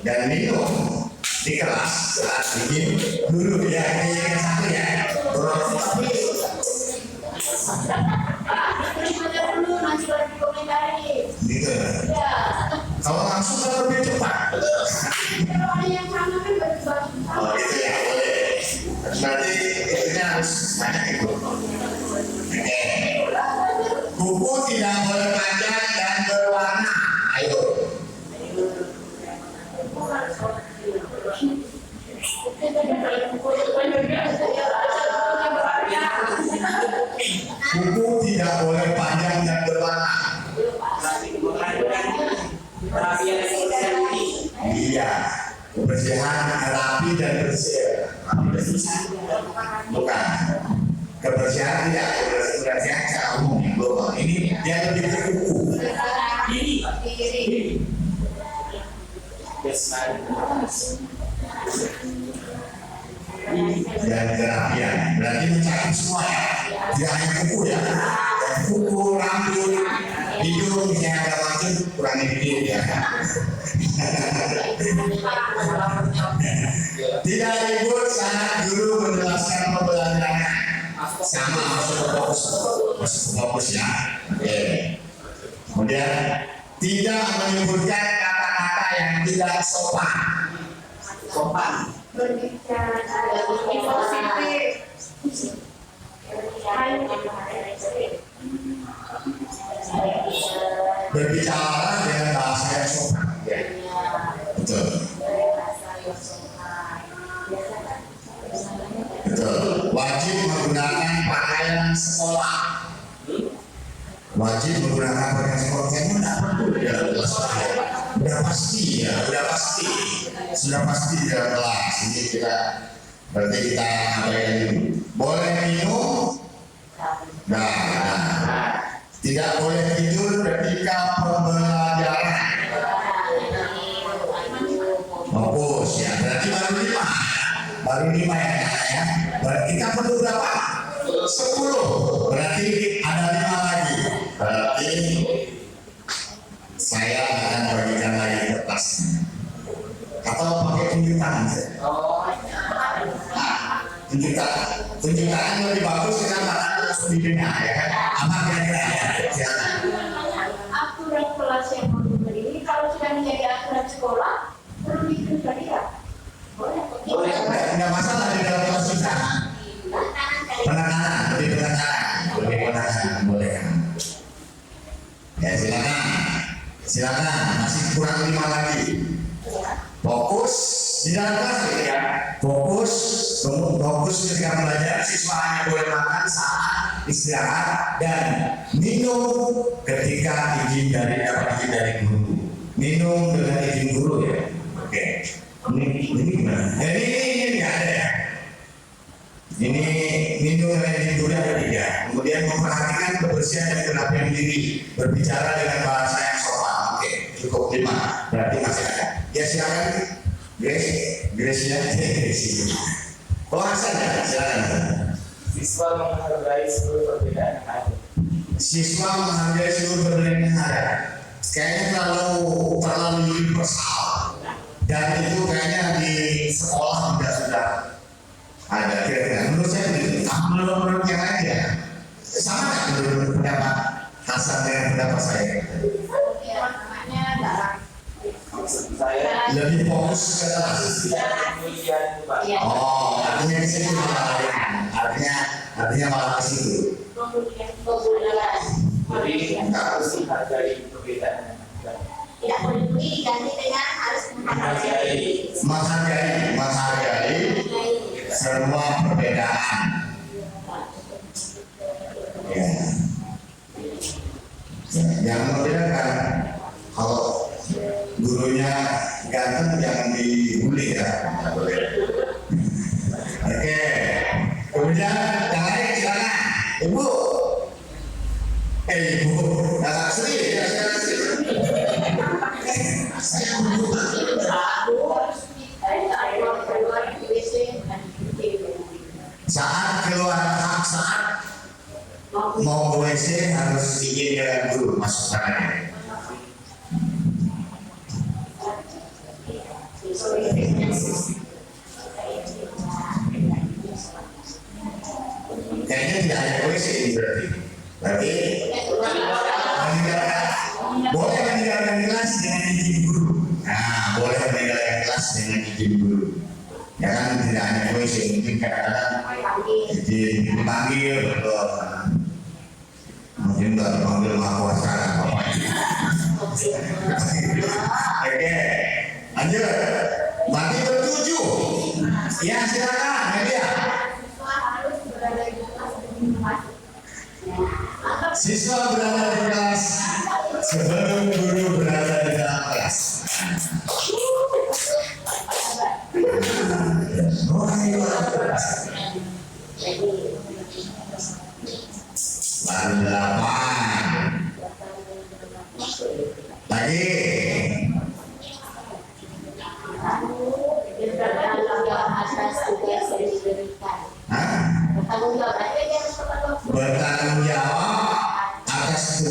Dan minum di kelas saat izin guru ya, ini yang satu ya. Gitu. Kalau langsung kan lebih cepat. Oh gitu ya, boleh. Berarti itunya harus banyak itu. Oke. Buku tidak boleh panjang dan berwarna. Ayo. Buku tidak boleh panjang dan berwarna. Iya, kebersihan rapi dan bersih. Bukan kebersihan tidak, kebersihan secara umum global. Ini dia lebih ke buku. Dan kerapian berarti mencakup semua ya, tidak hanya kuku ya, kuku, rambut, hidung, misalnya ada macam kurangi dikit ya. Tidak ribut saat guru menjelaskan pembelajaran, sama masuk fokus ya. Oke. Kemudian tidak menyebutkan kata-kata yang tidak sopan. Berbicara positif. berbicara dengan bahasa yang sopan. Ya. Betul. Betul. Wajib menggunakan pakaian sekolah. Wajib menggunakan pakaian sekolah. Kayaknya tidak perlu ya. Sudah pasti ya. Sudah pasti di dalam kelas. Ini berarti kita abaikan dulu. Boleh minum. Tidak boleh tidur ketika pembelajaran. Fokus ya. Berarti baru 5 ya. Berarti kita perlu berapa? 10. Berarti ada 5 lagi. Berarti saya akan bagikan lagi kertasnya. Atau pakai tunjuk tangan saja. Tunjuk tangan lebih bagus karena tangan langsung didengar ya kan. Apa kira-kira ya? Aturan kelas yang menurut ini kalau sudah menjadi aturan sekolah perlu diikutkan ya? Boleh. Tidak masalah di dalam kelas kita. Penekanan, lebih penekanan, boleh. Ya silakan. Masih kurang 5 lagi. Fokus di dalam kelas ya. Fokus ketika belajar. Siswa hanya boleh makan saat istirahat dan minum ketika izin dari guru. Minum dengan izin guru ya. Oke. Ini gimana? Jadi ini nggak ada ya. Ini minum dengan izin guru ada 3. Kemudian memperhatikan kebersihan dan kenapian diri. Berbicara dengan bahasa yang sopan. Oke, cukup 5. Berarti masih ada. Ya silakan. Grace ya. Hasan ya, silakan. Siswa menghargai seluruh perbedaan yang ada. Siswa menghargai seluruh perbedaan yang ada. Kayaknya terlalu universal. Dan itu kayaknya di sekolah juga sudah ada kira-kira. Menurut saya begitu. Menurut yang lain ya sama nggak menurut pendapat Hasan dengan pendapat saya? Maksud saya Lebih fokus ke kelas. kemudian Pak. Oh, artinya di situ malah ya. Artinya malah ke situ. Jadi harus menghargai perbedaan yang ada. Tidak boleh diganti dengan harus Menghargai semua perbedaan. Ya. Yang membedakan kalau gurunya ganteng jangan dibully ya. Oke. Kemudian yang lain silakan. Ibu. Ibu. Nah, sendiri ya, saya saat mau ke WC harus izin dengan guru masuk tangannya. Kayaknya tidak ada WC ini berarti boleh meninggalkan kelas dengan izin guru. Nah, boleh meninggalkan kelas dengan izin guru. Ya kan tidak hanya WC, mungkin kadang-kadang dipanggil betul. Mungkin nggak dipanggil maha kuasa bapaknya. Oke, lanjut. Berarti bertujuh. Ya silakan, media. Siswa berada di kelas sebelum guru berada di dalam kelas. Baru 8. Lagi. Bertanggung jawab atas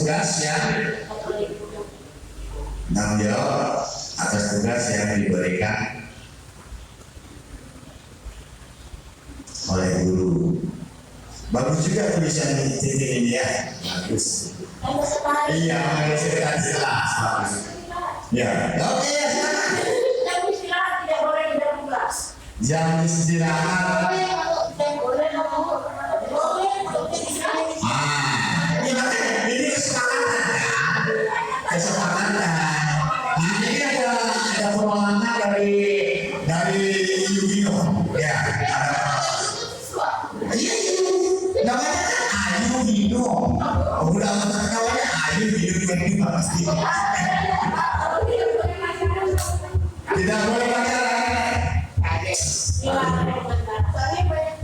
tugas yang diberikan oleh guru. Bagus juga tulisan di titik ini ya. Bagus. Iya, mengistilahkan jelas. Bagus. Ya, oke ya silakan. Jam istirahat tidak boleh di dalam kelas. Jam istirahat. Ini kesepakatan. Tidak boleh pacaran. Soalnya banyak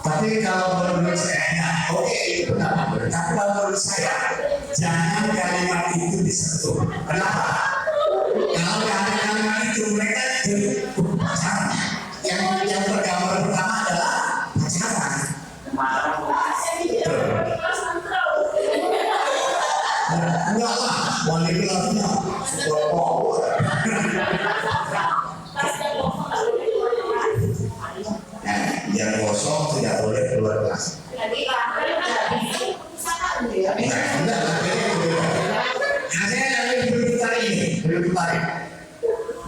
Tapi kalau menurut saya, oke itu benar. Tapi kalau menurut saya, jangan kalimat itu disentuh. Kenapa? Kalau kalimat itu mereka jadi pacaran. Yang bergambar pertama adalah pacaran. Enggak lah, wali kelasnya bapak. Yang kosong tidak boleh keluar kelas. Enggak,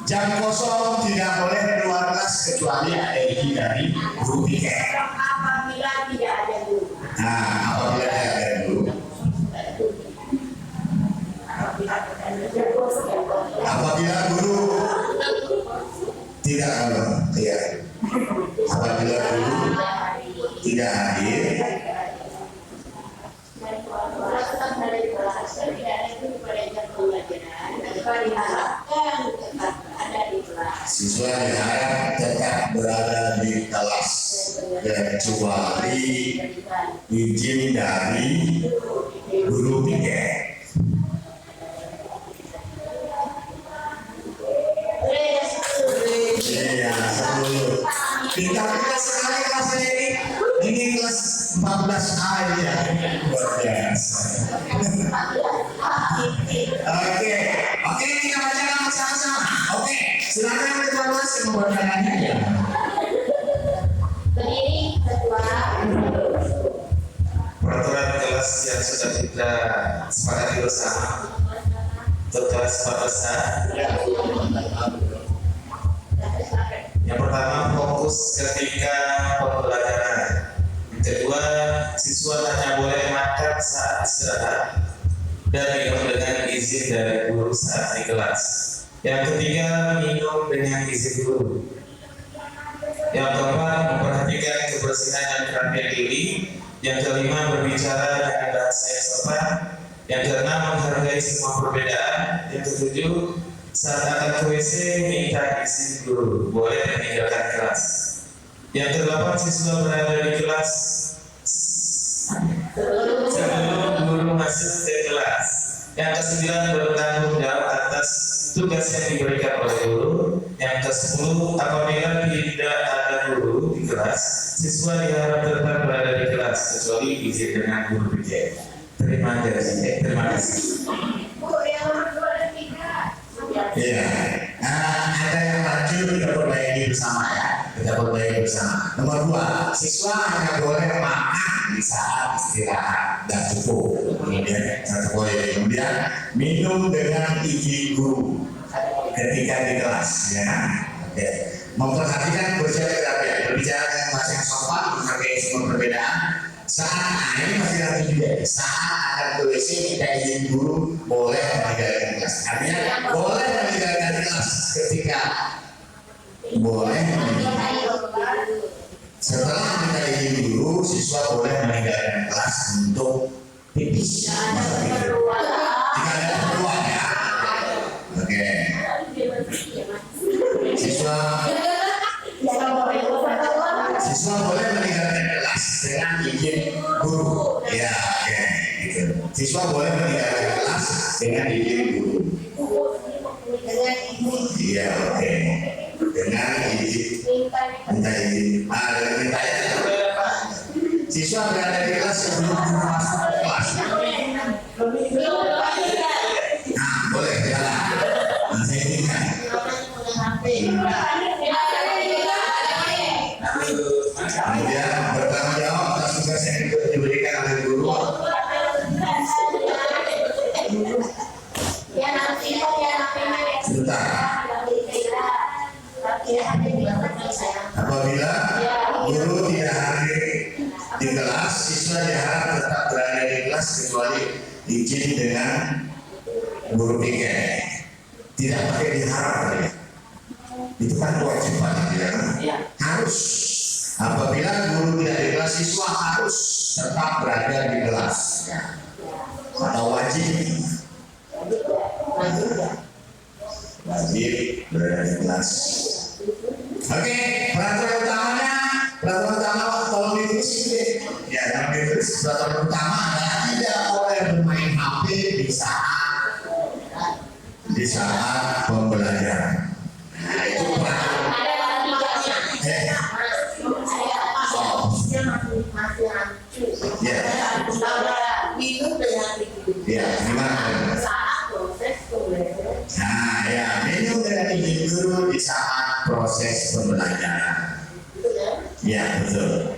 jam kosong tidak boleh keluar kelas kecuali ada izin dari guru piket. apabila tidak ada guru. Nah, apabila tidak ada guru, apabila guru tidak apabila guru tidak hadir, siswa diharap tetap berada di kelas kecuali izin dari guru piket. Iya, 10. Pintar-pintar sekali kelasnya ini. Ini kelas 14A ya. Luar biasa. Oke, kita bacakan sama-sama. Oke, silakan ketua kelas yang membacakannya ya. Berdiri ketua. Peraturan kelas yang sudah kita sepakati bersama untuk kelas 14A. Yang pertama, fokus ketika pembelajaran. Yang kedua, siswa hanya boleh makan saat istirahat dan minum dengan izin dari guru saat di kelas. Yang ketiga, minum dengan izin guru. Yang keempat, memperhatikan kebersihan dan kerapian diri. Yang kelima, berbicara dengan bahasa yang sopan. Yang keenam, menghargai semua perbedaan. Yang ketujuh, saat akan ke WC minta izin guru, boleh meninggalkan kelas. Yang kedelapan, siswa berada di kelas sebelum guru masuk ke kelas. Yang kesembilan, bertanggung jawab atas tugas yang diberikan oleh guru. Yang ke-10, apabila tidak ada guru di kelas, siswa diharap tetap berada di kelas kecuali izin dengan guru PJ. Terima kasih. Bu, yang nomor 2 dan 3. Iya. Ada yang maju kita perbaiki bersama ya. Kita perbaiki bersama. Nomor 2, siswa hanya boleh makan di saat istirahat dan cukup. Kemudian minum dengan izin guru ketika di kelas ya. Oke. Memperhatikan berbicara dengan bahasa yang sopan, menghargai semua perbedaan. Saat ini masih lagi juga. Saat akan ke WC minta izin guru, boleh meninggalkan kelas. Artinya boleh meninggalkan kelas ketika boleh setelah minta izin guru, siswa boleh meninggalkan kelas untuk pipis. Jika ada keperluan ya. Oke. Siswa boleh meninggalkan kelas dengan izin guru. Ya, oke. Gitu. Siswa boleh meninggalkan kelas dengan izin guru. Iya, oke. Dengan izin, minta izin. Dengan minta izin. Siswa berada di kelas sebelum guru masuk ke kelas. Nah, boleh jalan. Nah, saya izinkan. Kemudian bertanggung jawab atas tugas yang diberikan oleh guru. Sebentar. Apabila guru tidak hadir di kelas, siswa diharap tetap berada di kelas kecuali izin dengan guru piket. Tidak pakai diharap ya. Itu kan kewajiban ya. Harus. Apabila guru tidak di kelas, siswa harus tetap berada di kelas atau wajib berada di kelas. Oke, peraturan utama tolong ditulis ya, yang ditulis. Peraturan utama adalah tidak boleh bermain HP di saat pembelajaran. Nah, itu peraturan. Ya, gimana? Nah, ya, minum dengan izin guru di saat proses pembelajaran. Ya, betul.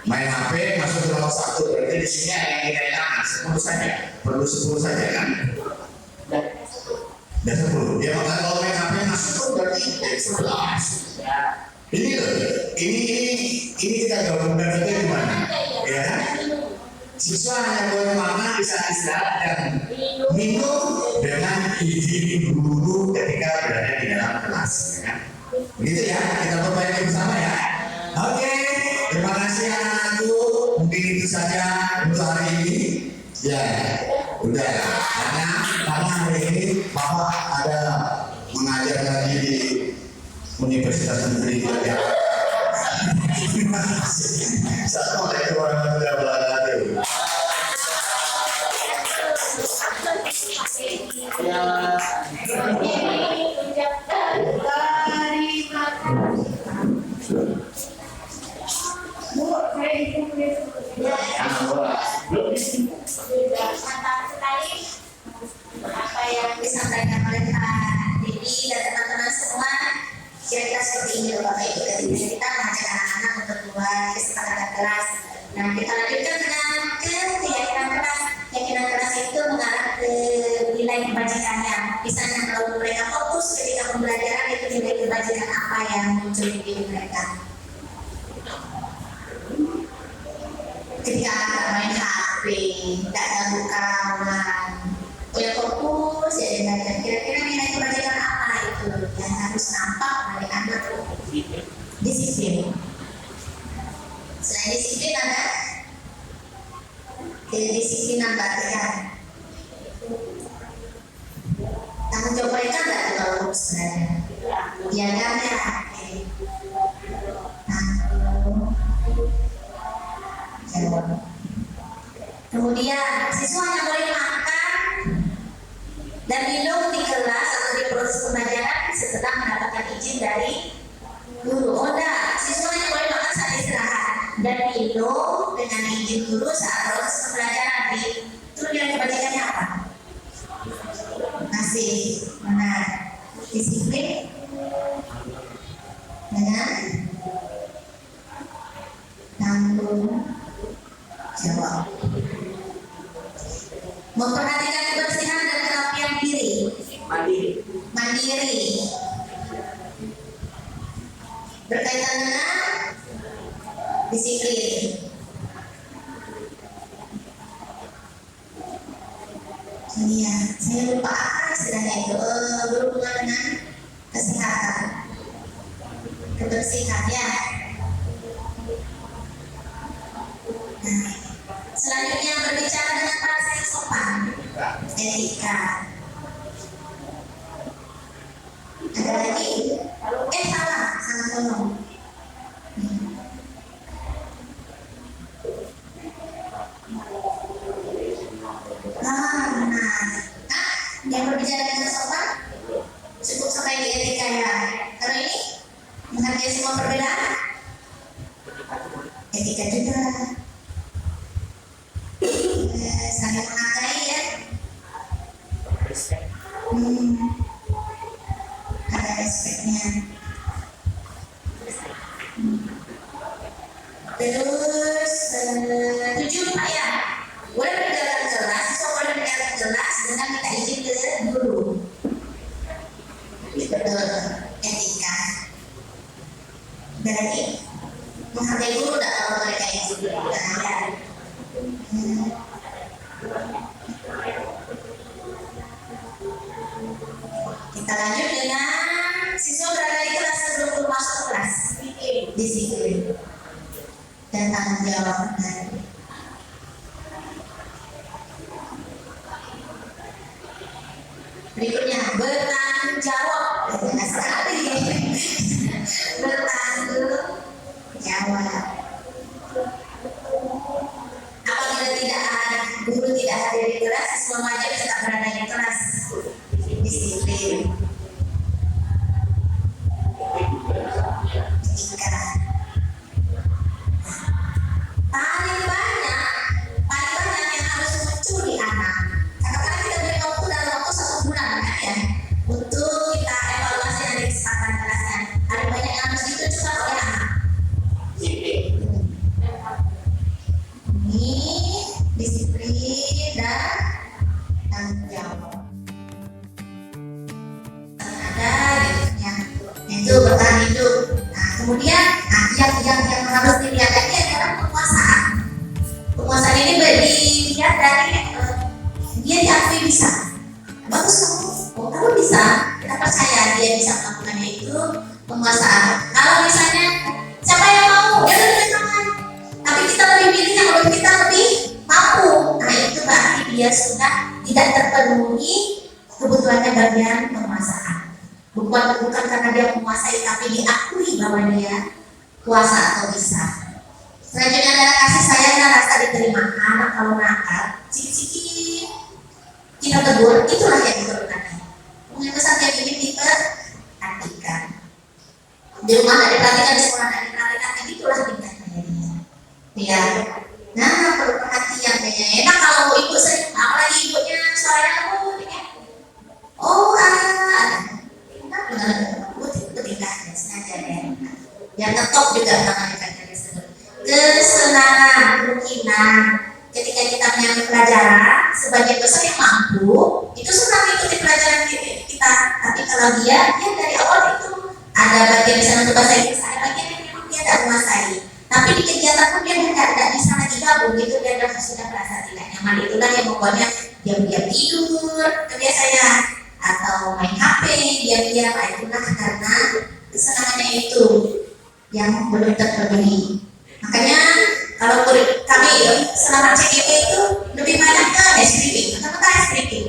Main HP masuk ke nomor 1, berarti di sini ada yang dinaikkan 10 saja, perlu 10 saja kan? Dan 10. Ya, maka kalau main HP masuk berarti 11. Ini loh, ini kita gabungkan itu gimana? Ya, siswa hanya boleh makan di saat istirahat dan minum dengan izin guru ketika berada di dalam kelas. Ya. Begitu ya, kita perbaiki bersama ya. Oke, terima kasih anak-anakku. Mungkin itu saja untuk hari ini. Ya, udah. Karena hari ini Bapak ada mengajar lagi di Universitas Negeri Jakarta. Assalamualaikum warahmatullahi wabarakatuh. Mantap sekali apa yang disampaikan oleh Pak Didi dan teman-teman semua. Kira-kira seperti ini loh Bapak Ibu, ketika kita mengajak anak-anak untuk keluar kesepakatan kelas. Nah, kita lanjutkan dengan keyakinan kelas. Keyakinan kelas itu mengarah ke nilai kebajikannya. Misalnya kalau mereka fokus ketika pembelajaran, itu nilai kebajikan apa yang muncul di diri mereka. Ketika anak main HP, tidak ganggu kawan, ya fokus ya belajar. Kira-kira nilai kebajikan apa itu yang harus nampak dari anak? Disiplin. Selain disiplin ada kedisiplinan latihan. Tanggung jawab mereka nggak terlalu sebenarnya. Piagamnya, kemudian siswa yang boleh makan dan minum di kelas atau di proses pembelajaran setelah mendapatkan izin dari guru. Oh enggak, siswa yang boleh makan saat istirahat dan minum dengan izin guru saat proses pembelajaran. Itu nilai kebajikannya apa? Masih benar, disiplin dengan tanggung jawab. Memperhatikan kebersihan dan kerapian diri. Mandiri. Berkaitan dengan disiplin. Iya, saya lupa apa istilahnya itu. Berhubungan dengan kesehatan, kebersihan ya. Nah, selanjutnya berbicara dengan bahasa yang sopan, etika. Ada lagi? Salah, sama tolong. Benar. Yang berbicara dengan sopan cukup sampai di etika ya. Kalau ini menghargai semua perbedaan, etika juga. Saling menghargai ya. Ada respeknya. Terus 7 Pak ya, boleh meninggalkan kelas, siswa boleh meninggalkan kelas dengan minta izin ke guru. Betul, etika. Berarti menghargai guru tidak kalau mereka izin guru ya. Kita lanjut dengan siswa berada di kelas sebelum masuk ke kelas. Disiplin dan tanggung jawab. Berikutnya bertanggung jawab. Jelas sekali. Bertanggung jawab. Apabila guru tidak hadir di kelas, siswa wajib tetap berada di kelas. Disiplin. Paling banyak yang harus mencuri anak. Kadang-kadang kita beri waktu dalam waktu 1 bulan kan ya, untuk kita evaluasi dari kesempatan kelasnya. Ada banyak yang harus ditunjukkan oleh anak. Ini disiplin dan tanggung jawab. Ada itu bertahan hidup. Nah, kemudian yang harus dilihat lagi adalah penguasaan. Penguasaan ini dilihat dari dia diakui bisa. Bagus kamu bisa. Kita percaya dia bisa melakukannya, itu penguasaan. Kalau misalnya siapa yang mau, ya lebih tangan. Tapi kita lebih pilih yang menurut kita lebih mampu. Nah itu berarti dia sudah tidak terpenuhi kebutuhannya bagian penguasaan. Bukan karena dia menguasai, tapi diakui bahwa dia kuasa atau bisa. Selanjutnya adalah kasih sayang dan rasa diterima. Anak kalau nakal, cicik kita tegur, itulah yang diperlukan. Mungkin pesan kayak gini diperhatikan. Di rumah tidak diperhatikan, di sekolah tidak diperhatikan, itulah tingkatnya dia. Nah, perlu perhatian kayaknya. Enak kalau ibu sering, apalagi ibunya suaranya lembut ya. Oh, itu tingkatnya sengaja ya. Yang ngetop juga tangan dari sebelum. Kesenangan, kemungkinan ketika kita menyambut pelajaran, sebagian besar yang mampu itu senang ikuti pelajaran kita. Tapi kalau dia dari awal itu ada bagian di sana untuk bahasa Inggris, ada bagian yang memang dia tidak menguasai. Tapi di kegiatan pun dia tidak bisa lagi gabung, gitu dia sudah merasa tidak nyaman. Itulah yang membuatnya diam-diam tidur, biasanya, atau main HP, diam-diam. Itulah karena kesenangannya itu yang belum terpenuhi. Makanya kalau kami selama CGP itu lebih banyak ke SPP,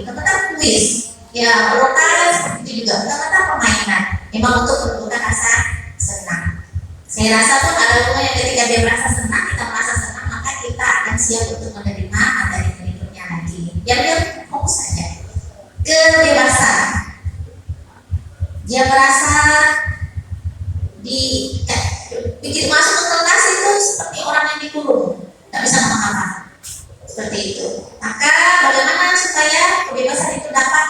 teman-teman kuis, ya lokal seperti itu juga, teman-teman permainan, memang untuk menumbuhkan rasa senang. Saya rasa pun ada rumah yang ketika dia merasa senang, kita merasa senang, maka kita akan siap untuk menerima materi berikutnya lagi. Yang dia fokus saja. Kebebasan. Dia merasa begitu masuk ke kelas itu seperti orang yang dikurung, tidak bisa memahami seperti itu. Maka bagaimana supaya kebebasan itu dapat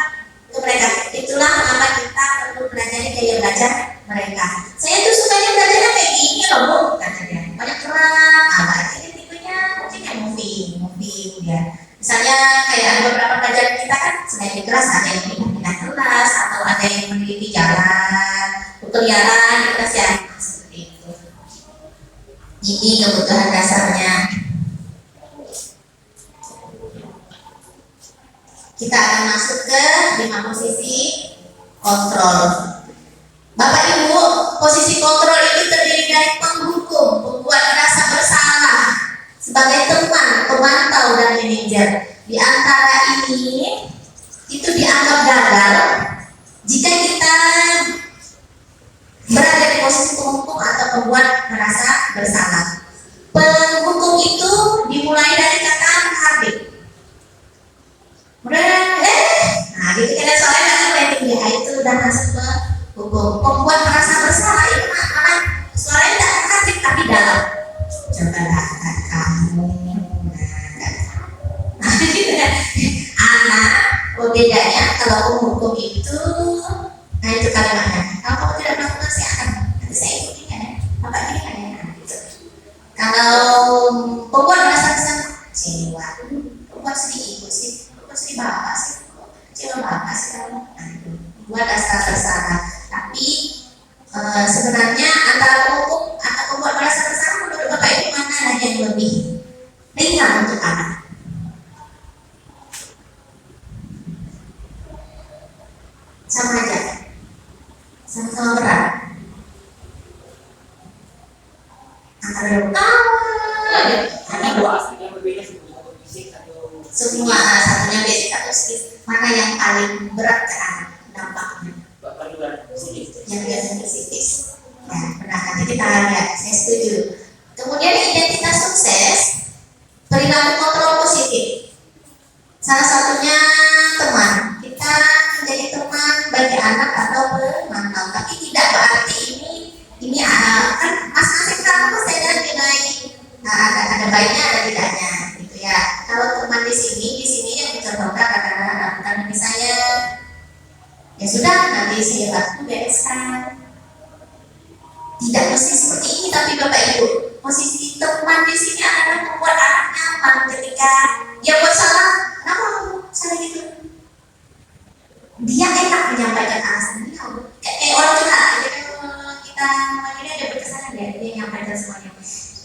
ke mereka? Itulah mengapa kita perlu belajar gaya belajar mereka. Saya tuh sukanya belajarnya kayak gini loh Bu, kata dia. Banyak gerak, ini tipenya mungkin yang moving ya. Misalnya kayak ada beberapa pelajaran kita kan selain di kelas ada yang pindah kelas atau ada yang meneliti jalan, berkeliaran di kelas ya. Ini kebutuhan dasarnya. Kita akan masuk ke 5 posisi kontrol. Bapak Ibu, posisi kontrol itu terdiri dari penghukum, pembuat rasa bersalah sebagai teman, pemantau, dan manajer. Di antara ini itu dianggap gagal jika kita berada di posisi penghukum atau pembuat merasa bersalah. Penghukum itu dimulai dari kata habis. Nah, gitu kita soalnya nanti ya itu udah masuk ke hukum. Pembuat merasa bersalah itu malah suaranya tidak habis tapi dalam. Cobalah kamu. Anak, bedanya kalau penghukum itu, nah itu kalimatnya. Kalau kamu tidak melakukan saya akan nanti saya ikutin ya. Bapak ini kan ya. Kalau pembuat merasa kecewa, pembuat sedih ibu sih, pembuat sedih bapak sih, kecewa bapak sih kamu. Buat rasa bersalah. Tapi sebenarnya antara penghukum atau pembuat merasa bersalah menurut bapak itu mana yang lebih ringan untuk anak? Sama aja. Sama-sama berat. Antara Karena dua aspek yang berbeda sebetulnya, satu fisik, satu semua satunya basic satu skill. Mana yang paling berat ke anak dampaknya? Bapak juga fisik. Yang biasanya psikis. Ya, benar. Nanti kita lihat. Saya setuju. Kemudian identitas sukses, perilaku kontrol positif. Salah satunya teman. Kita menjadi teman bagi anak atau pemantau. Tapi tidak berarti ini kan masing-masing kampus ada nilai ada baiknya ada tidaknya gitu ya. Kalau teman di sini yang dicontohkan adalah bukan misalnya ya sudah nanti saya bantu bereskan. Tidak mesti seperti ini, tapi Bapak Ibu, posisi teman di sini adalah membuat anak nyaman ketika dia buat salah. Kenapa kamu salah gitu? Dia enak menyampaikan alasan ini. Kayak orang curhat, kita ini ada berkesalahan ya, dia menyampaikan semuanya.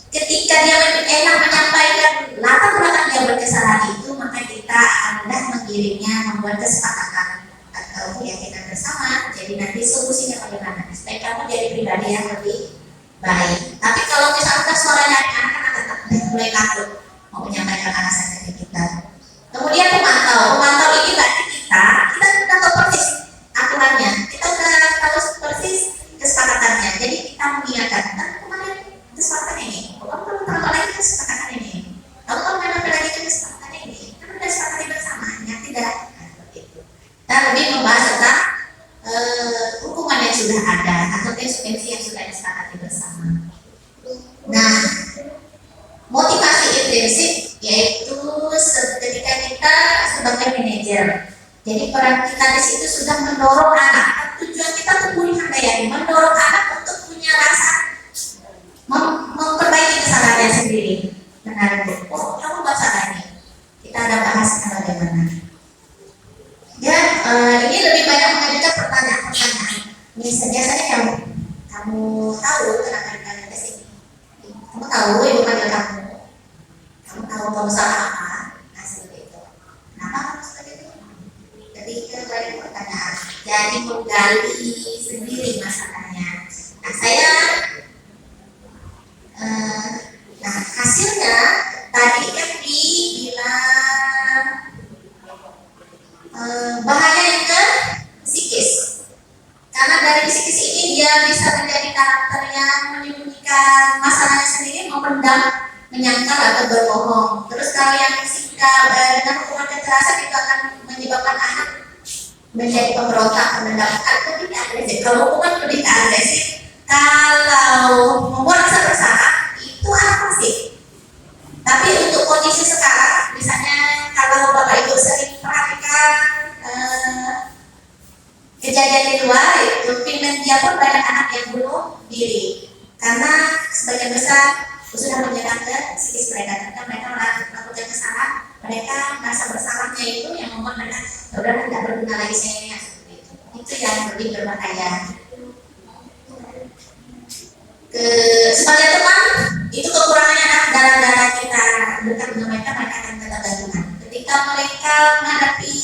Ketika dia enak menyampaikan latar belakang dia berkesalahan itu, maka kita akan mengirimnya membuat kesepakatan atau keyakinan bersama. Jadi nanti solusinya bagaimana supaya kamu jadi pribadi yang lebih baik. Tapi kalau misalnya suaranya anak-anak tetap mulai takut mau menyampaikan alasannya ke kita. Kemudian pemantau ini berarti kita sudah tahu persis aturannya, kita sudah tahu persis kesepakatannya. Jadi kita mengingatkan, kan kemarin kesepakatan ini, kamu terlalu lagi kesepakatan ini, kamu menambah lagi kesepakatan ini, kan sudah sepakati bersamanya, tidak. Kita lebih membahas tentang hukuman yang sudah ada atau konsekuensi yang sudah disepakati bersama. Nah, motivasi intrinsik yaitu ketika kita sebagai manajer. Jadi peran kita di situ sudah mendorong anak. Tujuan kita pemulihan daya, mendorong anak untuk punya rasa memperbaiki kesalahannya sendiri. Benar, Bu. Oh, kamu buat salah nih. Kita ada bahas bagaimana. Dan ini lebih banyak mengajukan pertanyaan-pertanyaan. Biasanya kamu tahu kenapa kalian ke sini? Kamu tahu ibu panggil kamu. Kamu tahu kamu salah apa? Nah, seperti itu. Kenapa kamu seperti itu? Jadi itu banyak pertanyaan. Jadi menggali sendiri masalahnya. Nah, saya nah hasilnya tadi kan dibilang bahaya yang ke psikis. Karena dari psikis ini dia bisa menjadi karakter yang menyembunyikan masalahnya sendiri, memendam, menyangkal atau berbohong. Terus kalau yang fisikal dengan hukuman kekerasan itu akan menyebabkan anak menjadi pemberontak, pendendam atau tidak agresif. Kalau hukuman lebih agresif, kalau membuat rasa bersalah itu anak pasif. Tapi untuk kondisi sekarang, misalnya kalau Bapak Ibu sering perhatikan kejadian di luar, itu Finlandia pun banyak anak yang bunuh diri karena sebagian besar sudah menyerang ke psikis mereka. Ketika mereka melakukan kesalahan, mereka merasa bersalahnya itu yang membuat mereka sudah tidak berguna lagi saya seperti itu. Itu yang lebih berbahaya. Sebagai teman, itu kekurangannya adalah dalam kita dekat dengan mereka akan tetap gabungan. Ketika mereka menghadapi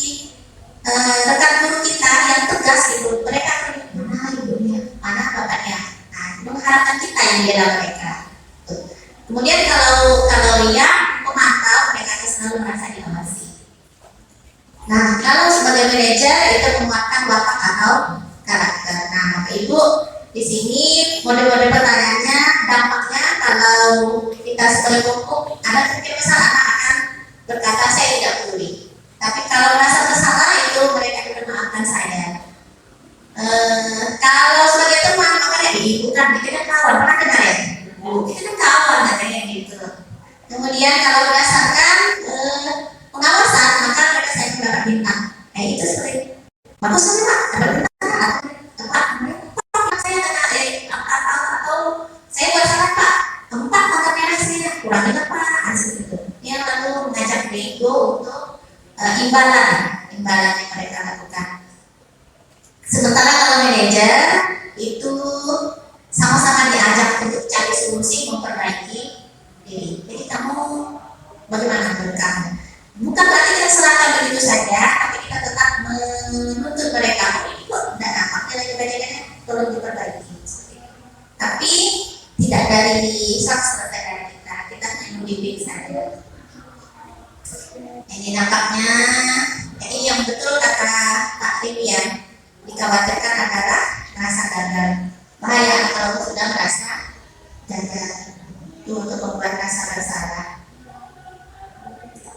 rekan guru kita yang tegas itu, mereka akan mana ibunya, mana bapaknya. Nah, mengharapkan kita yang bela mereka. Kemudian kalau lihat pemantau, mereka akan selalu merasa diawasi. Nah, kalau sebagai manajer itu menguatkan watak atau karakter. Nah, Bapak Ibu di sini model-model pertanyaannya, dampaknya kalau kita sebagai hukum ada mungkin besar anak akan berkata saya tidak peduli. Tapi kalau merasa bersalah itu mereka akan memaafkan saya. Kalau sebagai teman makanya bukan kita kan kawan, pernah kenal ya? Kita kan kawan katanya gitu. Kemudian kalau berdasarkan pengawasan maka mereka saya mendapat bintang. Itu seperti bagus sekali Pak, dapat bintang. Pak, saya atau saya buat salah Pak, 4 tanggal merah saya kurang apa itu. Dia lalu mengajak bego untuk imbalan yang mereka lakukan. Sementara kalau manajer itu sama-sama diajak untuk cari solusi memperbaiki diri. Jadi kamu bagaimana menurut kamu? Bukan berarti kita serahkan begitu saja, tapi kita tetap menuntut mereka. Ini kok tidak dapat nilai kebaikannya. tolong diperbaiki. Tapi tidak dari 100% dari kita hanya membimbing saja. Ini nampaknya, ini yang betul kata Pak Tim ya, dikhawatirkan adalah merasa gagal. Bahaya kalau sudah merasa gagal itu untuk membuat rasa bersalah.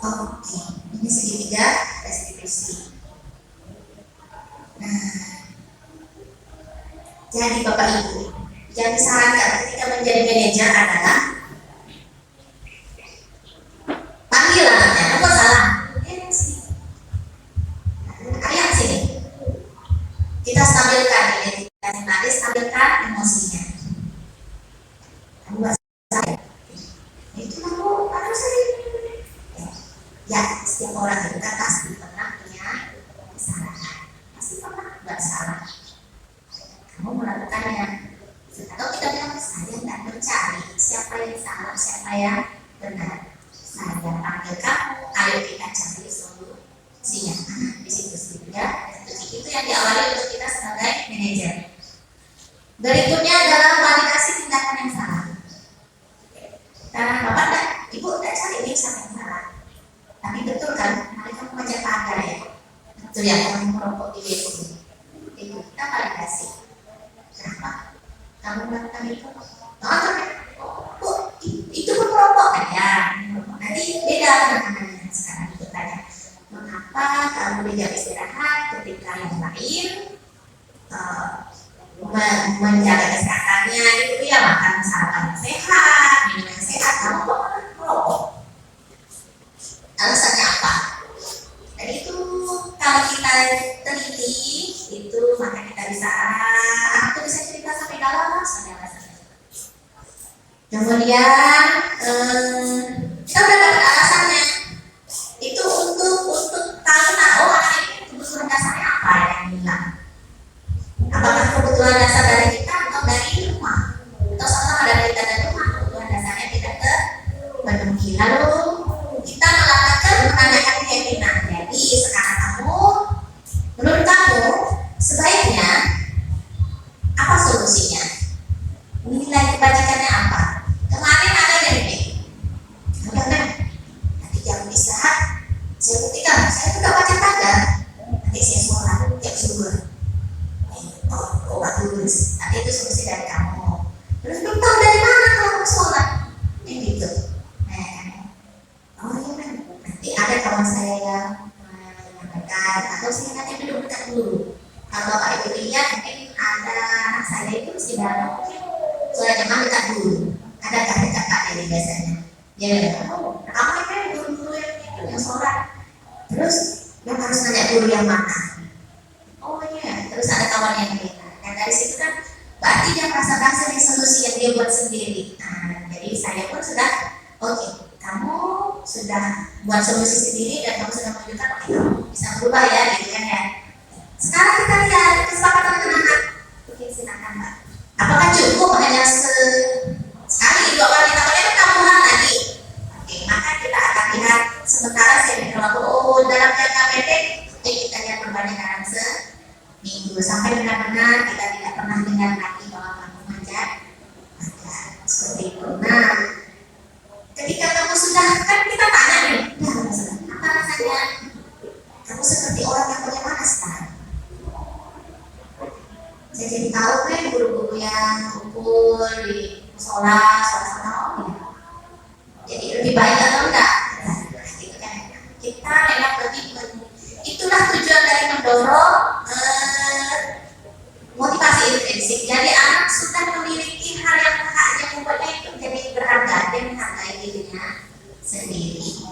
Oke, ini segitiga restitusi. Nah, jadi Bapak Ibu, yang disarankan ketika menjadi manajer adalah panggilannya, apa salah? Ayat sini. Kita stabilkan identitas tadi, stabilkan emosinya. Kamu gak salah. Itu kamu harus ya, setiap orang itu kan pasti pernah punya kesalahan, pasti pernah buat salah. Kamu melakukannya, atau kita bilang saya tidak mencari siapa yang salah, siapa yang benar. Saya panggil kamu, ayo kita cari solusinya. Di situ ya, itu yang diawali untuk kita sebagai manajer. Berikutnya adalah validasi tindakan yang salah. Karena Bapak dan Ibu tidak cari ini siapa yang salah. Tapi betul kan, mereka mengejar pagar ya. Betul ya, kamu merokok di WC. Itu kita validasi. Kenapa? Kamu melakukan itu? Itu pun merokok kan ya. Nanti beda penanganannya sekarang itu tanya. Mengapa kamu tidak istirahat ketika yang lain menjaga kesehatannya itu ya, makan sarapan yang sehat, minum yang sehat, kamu kok merokok? Alasannya apa? Dan itu kalau kita teliti itu maka kita bisa cerita sampai dalam alasannya. Kemudian kita udah dapat alasannya. Itu untuk tahu orang ini kebutuhan dasarnya apa yang hilang. Apakah kebutuhan dasar dari kita atau dari rumah? Atau sama dari kita dan rumah kebutuhan dasarnya tidak terpenuhi. Lalu kita menanyakan keyakinan. Jadi sekarang menurut kamu sebaiknya apa solusinya? Nilai kebajikannya apa? Kemarin ada dari nanti jam istirahat saya buktikan saya sudah baca tagar. Nanti saya sholat tiap subuh. Obat dulu. Nanti itu solusi dari kamu. Terus belum tahu dari mana kalau sholat. Gitu. Oh iya kan. Nanti ada kawan saya yang menyampaikan atau saya nanti duduk dekat dulu. Kalau Bapak Ibu lihat mungkin ada anak saya itu sudah sholat jemaah dekat dulu. Adakah dekat Pak Dede biasanya? Ya, kamu kan guru-guru yang sholat. Terus yang harus nanya guru yang mana? Oh iya, terus ada kawan yang beda. Dan dari situ kan berarti dia merasakan sendiri solusi yang dia buat sendiri. Nah, jadi saya pun sudah oke, kamu sudah buat solusi sendiri dan kamu sudah menunjukkan oke, kamu bisa berubah ya, gitu kan ya. Sekarang kita lihat kesepakatan dengan anak. Oke, silakan Mbak. Apakah cukup hanya sekali, 2 kali, takutnya tambahan lagi? Oke, maka kita akan lihat sementara saya berlaku dalam jangka pendek. Kita lihat perubahannya dalam seminggu sampai benar-benar kita tidak pernah dengar lagi bahwa kamu manjat seperti itu. Nah, ketika kamu sudah kan kita tanya nih, apa rasanya? Kamu seperti orang yang bagaimana sekarang? Saya jadi tahu kan guru-guru yang kumpul di musola, sholat-sholat ya. Jadi lebih baik atau enggak? Nah, gitu kan. Kita memang lebih itulah tujuan dari mendorong motivasi intrinsik. Jadi anak sudah memiliki hal yang membuatnya itu jadi berharga dan menghargai dirinya sendiri.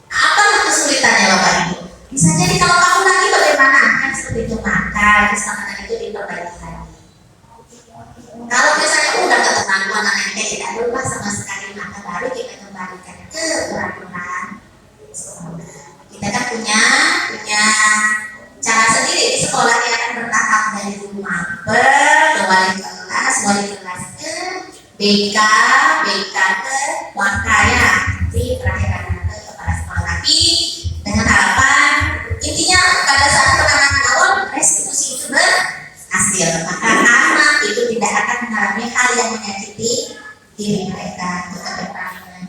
Apa kesulitannya Bapak Ibu? Bisa jadi kalau kamu lagi bagaimana? Kan seperti itu, maka kesempatan itu diperbaiki lagi. Kalau misalnya udah keterlaluan anaknya tidak berubah sama sekali, maka baru kita kembalikan ke peraturan sekolah. Kita kan punya cara sendiri di sekolah yang akan bertahap dari rumah ke wali kelas ke BK ke Wakaya, nanti terakhir anak ke kepala sekolah. Tapi dengan harapan intinya pada saat penanganan awal restitusi itu berhasil, maka anak itu tidak akan mengalami hal yang menyakiti diri mereka untuk kedepannya.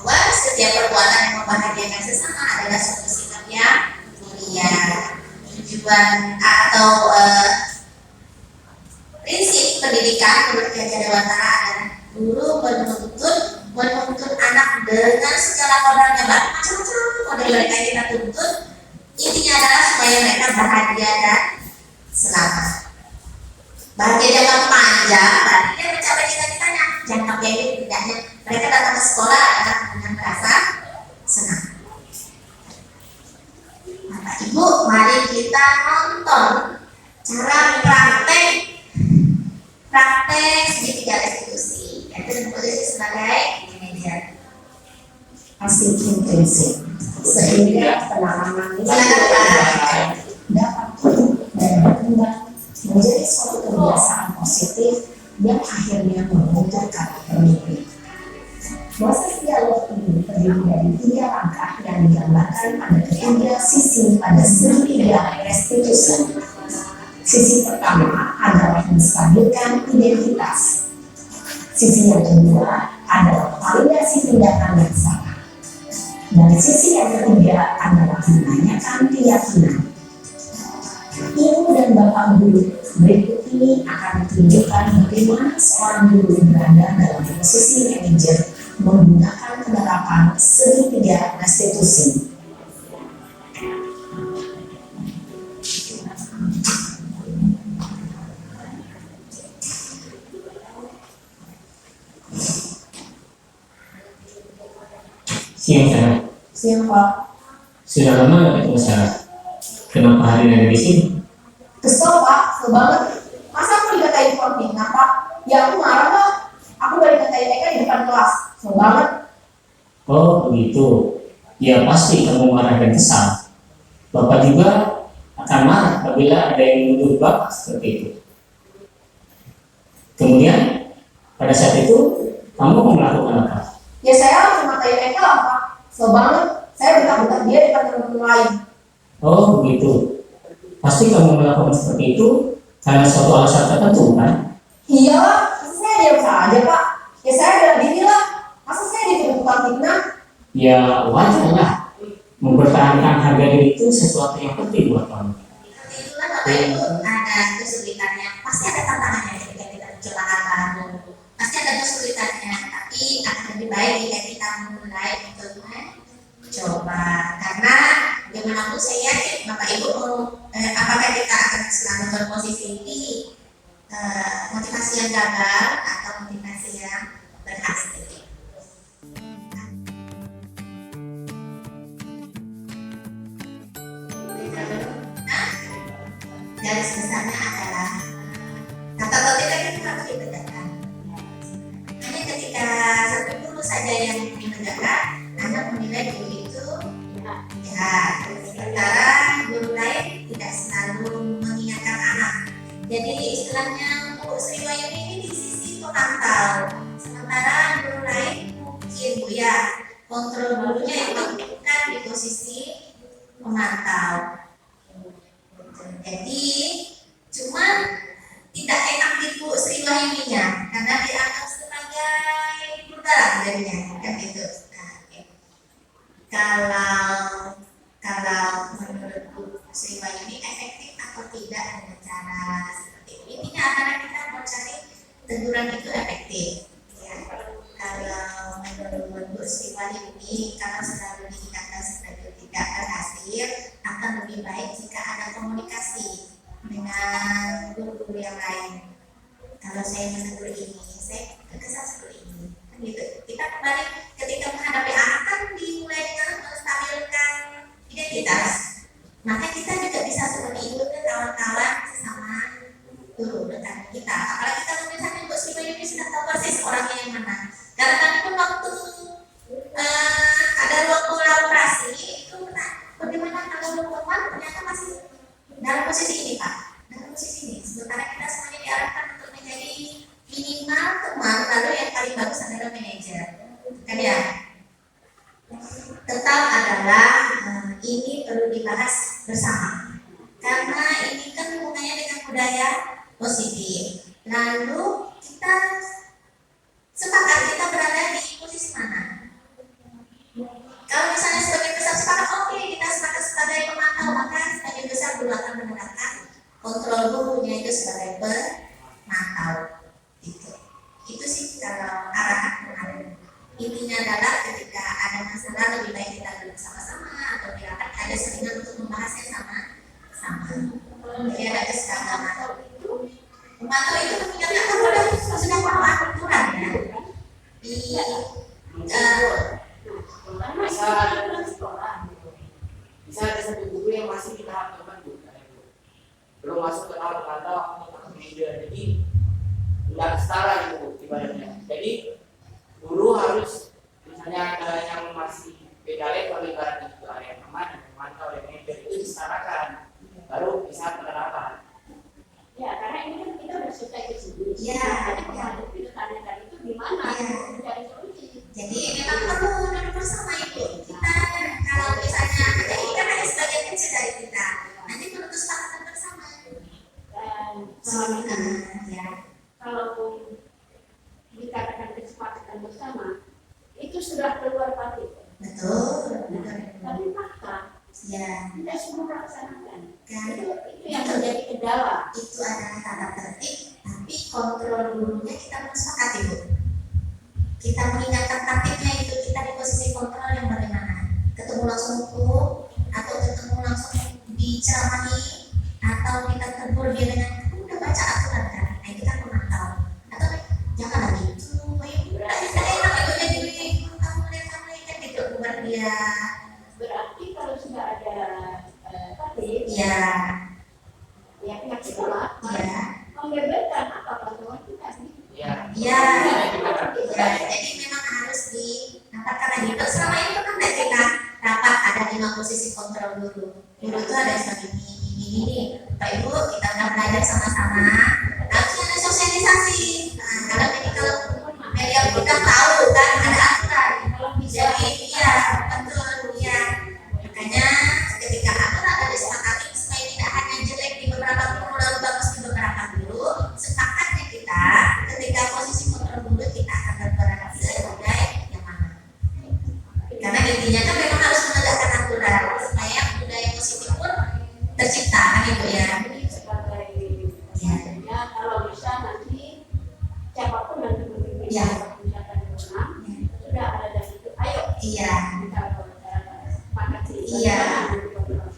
Bahwa setiap perbuatan yang membahagiakan sesama adalah suatu sikap yang mulia. Tujuan atau prinsip pendidikan menurut Ki Hajar Dewantara adalah guru menuntut anak dengan segala modalnya, macam-macam model mereka yang kita tuntut. Intinya adalah supaya mereka bahagia dan selamat. Bahagia jangka panjang, berarti dia mencapai cita-citanya. Jangka pendek tidaknya mereka datang ke sekolah adalah dengan merasa senang. Bapak Ibu, mari kita nonton cara praktek segitiga restitusi, yaitu posisi sebagai manajer. Masih intensif sehingga penanganan ini dapat tumbuh dan berkembang menjadi suatu kebiasaan positif yang akhirnya membentuk karakter murid. Proses dialog ini terdiri dari 3 langkah yang digambarkan pada ketiga sisi pada segitiga restitusi. Sisi pertama adalah menstabilkan identitas. Sisi yang kedua adalah validasi tindakan yang salah. Dan sisi yang ketiga adalah menanyakan keyakinan. Ibu dan Bapak Guru, berikut ini akan ditunjukkan bagaimana seorang guru berada dalam posisi manajer menggunakan penerapan segitiga restitusi. Siang saya. Siang Pak. Sudah lama nggak ketemu saya? Kenapa hari ini ada di sini? Kesel Pak, kesel banget. Masa aku dikatain pembina Pak? Ya aku marah Pak. Aku dari katain Eka di depan kelas. Kesel banget. Oh begitu. Ya pasti kamu marah dan kesal. Bapak juga akan marah apabila ada yang menuduh Bapak seperti itu. Kemudian pada saat itu kamu mau melakukan apa? Ya saya langsung ngatain Eka lah Pak. Kesel banget. Saya bentak-bentak dia di depan teman-teman lain. Oh begitu. Pasti kamu melakukan seperti itu karena suatu alasan tertentu kan? Iya lah, masa saya diam saja Pak. Ya saya bela diri lah. Masa saya dituduh tukang fitnah? Ya wajar lah. Mempertahankan harga diri itu sesuatu yang penting buat kamu. Seperti itulah Bapak Ibu, ada kesulitannya, pasti ada tantangannya ketika kita mencoba hal baru. Pasti ada kesulitannya, tapi akan lebih baik jika kita mulai untuk mencoba. Karena bagaimanapun saya yakin Bapak Ibu apakah kita akan selalu berposisi di motivasi yang gagal atau motivasi yang berhasil. Garis besarnya adalah kata tertib itu harus ditegakkan. Hanya ketika satu guru saja yang menegakkan, anak menilai guru itu jahat. Sementara guru lain tidak selalu mengingatkan anak. Jadi istilahnya Bu Sri Wahyuni ini di sisi pemantau. Sementara guru lain mungkin Bu ya kontrol gurunya yang bukan di posisi pemantau. Jadi cuman tidak enak di Bu Sri Wahyuninya karena dianggap sebagai brutal jadinya kan gitu. Nah, oke. Kalau menurut Bu Sri Wahyuni efektif atau tidak dengan cara seperti itu? Intinya adalah kita mau cari teguran itu efektif. Ya. Kalau menurut Bu Sri Wahyuni, kalau selalu dikatakan sebagai tidak berhasil, akan lebih baik jika ada komunikasi dengan guru-guru yang lain. Kalau saya menegur ini, saya kesal seperti ini, kan gitu. Kita kembali ketika menghadapi anak kan dimulai dengan menstabilkan identitas. Maka kita juga bisa seperti itu ke kawan-kawan sesama guru rekan kita. Apalagi kalau misalnya Bu Sri Wahyuni sudah tahu persis orangnya yang mana. Karena kami pun waktu ada ruang kolaborasi itu bagaimana kalau teman ternyata masih dalam posisi ini Pak, dalam posisi ini. Sementara kita semuanya diarahkan untuk menjadi minimal teman, lalu yang paling bagus adalah manajer, kan ya. Tetap adalah ini perlu dibahas bersama karena ini kan hubungannya dengan budaya positif. Lalu kita sepakat kita berada di posisi mana? Kalau misalnya sebagai besar sepakat, oke, kita sepakat sebagai pemantau, maka sebagai besar dulu akan menerapkan kontrol dulunya itu sebagai pemantau. Itu sih kalau arahan kemarin. Intinya adalah ketika ada masalah lebih baik kita duduk sama-sama atau biarkan ada seringan untuk membahasnya sama-sama. Jadi ada kesepakatan. Pemantau itu mengingatkan udah sudah paham aturan ya. Bisa ada satu guru yang masih di tahap tertentu, belum masuk ke tahap pemantau atau media, jadi tidak setara gitu ibaratnya. Jadi guru harus misalnya ada yang masih beda level ibaratnya itu ada yang aman, yang pemantau, yang media itu disetarakan, baru bisa penerapan. Ya, karena ini kan kita udah selesai ke sini. Ya. Ada pemantau itu tanya itu di mana? Mencari solusi. Jadi memang perlu duduk bersama Ibu. Kita kalau misalnya ini kan ada sebagian kecil dari kita. Nanti perlu kesepakatan bersama. Dan selama ini Ya. kalaupun dikatakan kesepakatan bersama, itu sudah keluar patit. Betul. Tapi fakta Ya. tidak semua melaksanakan. Kan Itu yang menjadi kendala. itu adalah tata tertib, tapi kontrol dulunya kita harus sepakat Ibu. Kita mengingatkan taktiknya itu kita di posisi kontrol yang bagaimana? Ketemu langsung hukum atau ketemu langsung diceramahi atau kita tegur dia dengan udah baca aturan kan? Nah itu kan memantau. Atau jangan lagi itu, udah enak itu jadi kamu lihat kan gitu buat dia. Berarti kalau sudah ada patit, Iya, ya pihak sekolah iya, membeberkan apa pertemuan kita nih. Ya. iya. Ya, jadi memang harus didapat karena gitu selama ini kan kita dapat ada 5 posisi kontrol dulu. Dulu itu ada sebagai ini, Pak Ibu kita udah belajar sama-sama. Lalu ada sosialisasi. Nah, kalau media kita tahu kan ada aturan. Jadi iya betul ya. Makanya ketika aturan ada disepakati supaya tidak hanya jelek di beberapa guru lalu bagus di beberapa guru, sepakatnya kita ketika posisi kontrol dulu kita akan berperan sebagai yang mana. Karena intinya kan memang harus menegakkan aturan supaya budaya positif pun tercipta kan itu ya. Jadi sebagai ya kalau bisa nanti siapapun nanti memimpin Ya. misalkan program sudah ada dari itu. Ayo Iya. kita sepakati. Iya. Bagaimana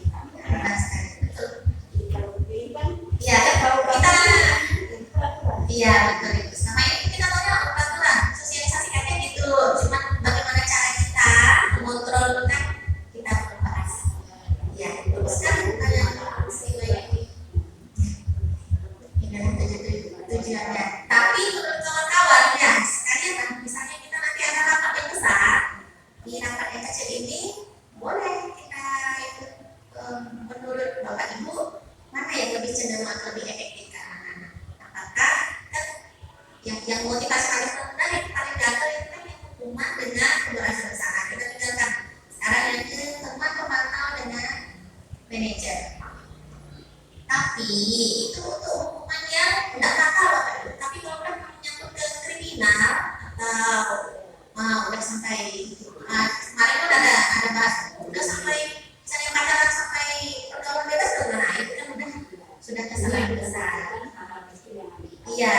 Benar sekali. Betul. Jadi kalau begini kan Iya, kalau kita peraturan. iya betul itu. Sama ini kita tahu peraturan sosialisasi kayak gitu. Cuma bagaimana cara kita mengontrol kan kita perlu bahas. Ya, terus kan ada ini tujuannya. Tapi menurut kawan-kawan ya sekalian misalnya kita nanti ada rapat yang besar di rapat yang kecil ini boleh kita ikut menurut Bapak Ibu mana yang lebih cenderung atau lebih efektif ke anak-anak. Apakah kan yang motivasi paling rendah yang paling gagal itu kan yang hukuman dengan pemberantasan bersama. Kita tinggalkan sekarang yang teman pemantau dengan manajer. Tapi itu untuk hukuman yang tidak fatal Bapak Ibu. Tapi kalau udah menyangkut ke kriminal atau udah sampai kemarin udah ada bahas udah sampai misalnya pacaran sampai pergaulan bebas nah itu kan udah sudah kesalahan besar. Iya.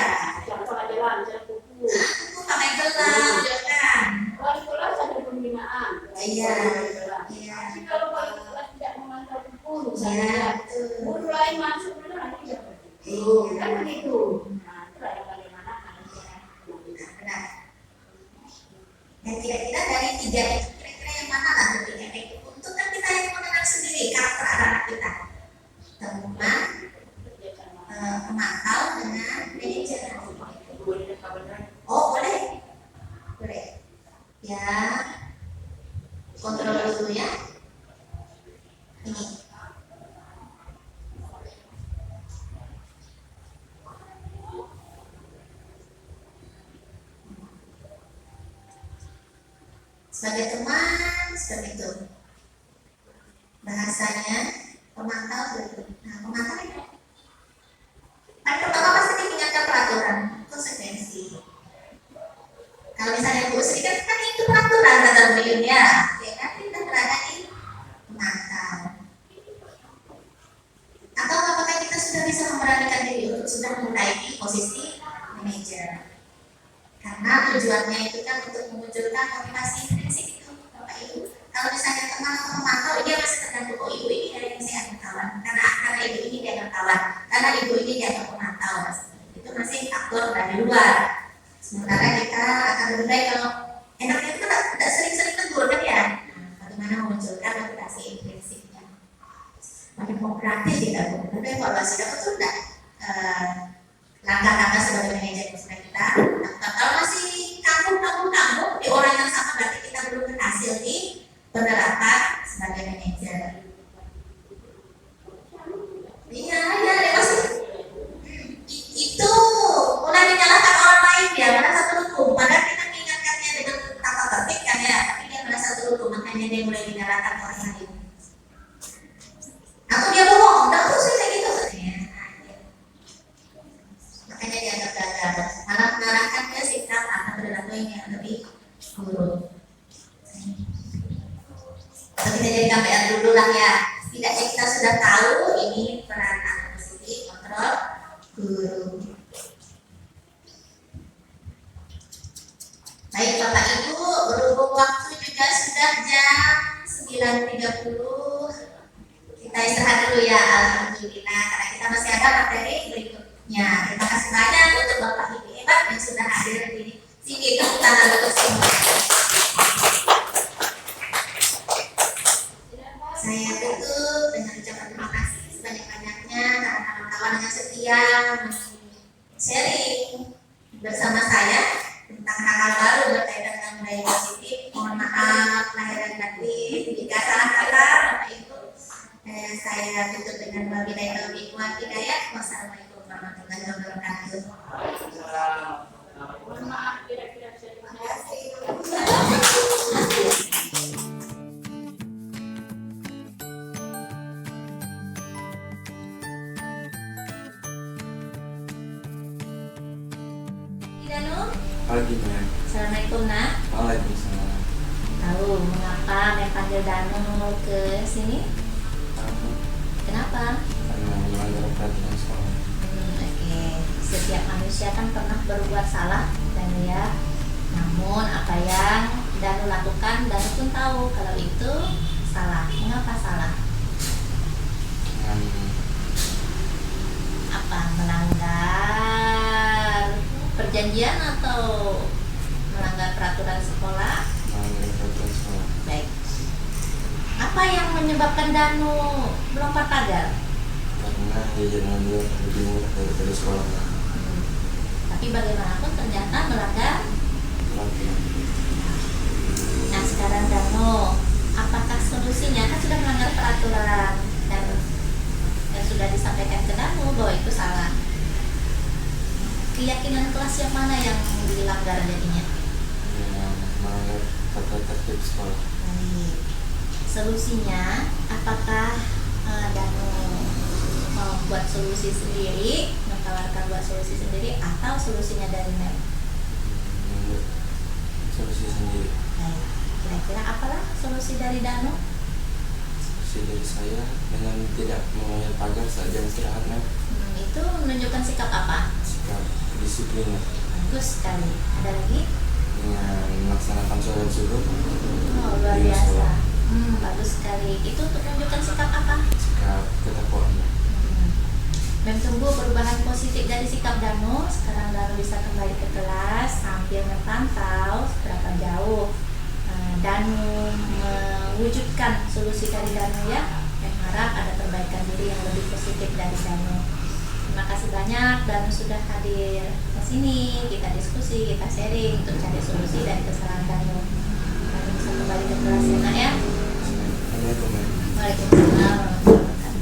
Contoh adalah misalnya kuku. Itu pakai gelang kan. Wali kelas ada pembinaan. Iya. Iya. Tapi kalau wali kelas tidak memantau kuku, Iya. misalnya Betul. guru lain masuk itu nanti ya. Iya. Kan begitu. Nah, itulah yang bagaimana Benar. Dan kira-kira dari 3 itu kira-kira yang mana lah lebih efektif untuk kan kita yang mengenal sendiri karakter anak kita. Teman, pemantau dengan manajer. Oh boleh, boleh. Ya, kontrol dulu ya. Ini. Sebagai teman seperti itu. bahasanya pemantau betul. Nah, pemantau itu paling pertama pasti diingatkan peraturan konsekuensi. Kalau misalnya Bu Sri kan itu peraturan kata Bu Yun ya kan kita berada di pemantau. Atau apakah kita sudah bisa memberanikan diri untuk sudah mulai di posisi manajer? Karena tujuannya itu kan untuk memunculkan motivasi prinsip itu, Bapak Ibu. Kalau misalnya teman atau pemantau, dia masih tergantung oh ibu ini dari yang saya kawan, karena ibu ini dia kawan, karena ibu ini dia pemantau. Itu masih faktor dari luar. Sementara kita akan lebih baik kalau enaknya itu tidak sering-sering tegur kan ya. Nah, bagaimana memunculkan motivasi prinsipnya? Makin kooperatif kita, tapi evaluasi dapat tuh enggak langkah-langkah sebagai manajer usaha kita. Nah, kalau masih kampung di orang yang sama berarti kita belum berhasil di penerapan sebagai manajer. Iya, lewat itu mulai menyalahkan orang lain dia merasa terhukum. Padahal kita mengingatkannya dengan tata tertib kan ya, tapi dia merasa terhukum makanya dia mulai menyalahkan orang lain. Atau dia bohong, enggak terus kayak gitu katanya. Makanya dianggap gagal, malah mengarahkan ke sikap atau perilaku yang lebih buruk. Kalau kita jadi KPR dulu lah ya, setidaknya kita sudah tahu ini peran positif kontrol guru. Baik Bapak Ibu, berhubung waktu juga sudah jam 9.30, kita istirahat dulu ya, alhamdulillah, karena kita masih ada materi berikutnya. Terima kasih banyak untuk Bapak Ibu hebat yang sudah hadir di sini. Tepuk tangan untuk semua. Saya tutup dengan ucapan terima kasih sebanyak-banyaknya karena kawan-kawan yang setia sharing bersama saya tentang hal-hal baru berkaitan dengan budaya positif. Mohon maaf lahir dan batin jika salah kata Bapak Ibu. Saya tutup dengan wabillahi taufiq wal hidayah. Wassalamualaikum warahmatullahi wabarakatuh. Mohon maaf tidak bisa dipahami. Danu, Pagi, Mem. Assalamualaikum nak. Waalaikumsalam. Tahu mengapa Mem panggil Danu ke sini? Kamu Kenapa? karena melanggar peraturan sekolah. Oke. Setiap manusia kan pernah berbuat salah dan ya. Namun apa yang Danu lakukan, Danu pun tahu kalau itu salah. Mengapa salah? Dengan Apa? Melanggar perjanjian atau melanggar peraturan sekolah? melanggar peraturan sekolah. Baik. Apa yang menyebabkan Danu melompat pagar? Karena jajanan dia lebih murah daripada sekolah. Tapi bagaimanapun ternyata melanggar. Peraturan. Nah sekarang Danu, apakah solusinya? Kan sudah melanggar peraturan dan yang sudah disampaikan ke Danu bahwa itu salah. Keyakinan kelas yang mana yang dilanggar jadinya? Dengan melanggar tata tertib sekolah. Baik. Solusinya, apakah Danu mau buat solusi sendiri, menawarkan buat solusi sendiri, atau solusinya dari Mem? Membuat solusi sendiri. Baik. Kira-kira apalah solusi dari Danu? Solusi dari saya dengan tidak memanggil pagar saat jam istirahat, Mem. Itu menunjukkan sikap apa? Sikap disiplin Bagus sekali. Ada lagi? dengan melaksanakan sholat subuh. Oh, luar Di biasa. musola. Bagus sekali. Itu untuk menunjukkan sikap apa? Sikap ketakwaan. Mem tunggu perubahan positif dari sikap Danu. Sekarang Danu bisa kembali ke kelas sambil memantau seberapa jauh Danu mewujudkan solusi dari Danu ya. Mem harap ada perbaikan diri yang lebih positif dari Danu. Terima kasih banyak Danu sudah hadir ke sini. Kita diskusi, kita sharing untuk cari solusi dari kesalahan Danu. Danu bisa kembali ke kelas ya nak ya. Assalamualaikum, Mem. Waalaikumsalam warahmatullahi wabarakatuh.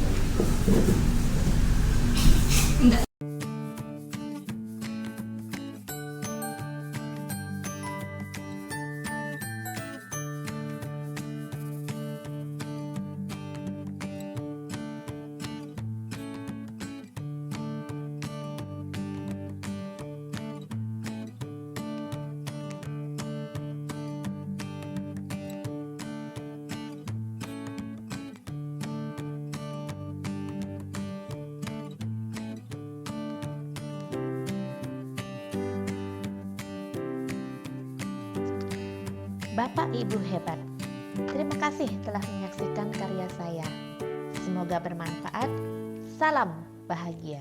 Bapak Ibu hebat. Terima kasih telah menyaksikan karya saya. Semoga bermanfaat. Salam bahagia.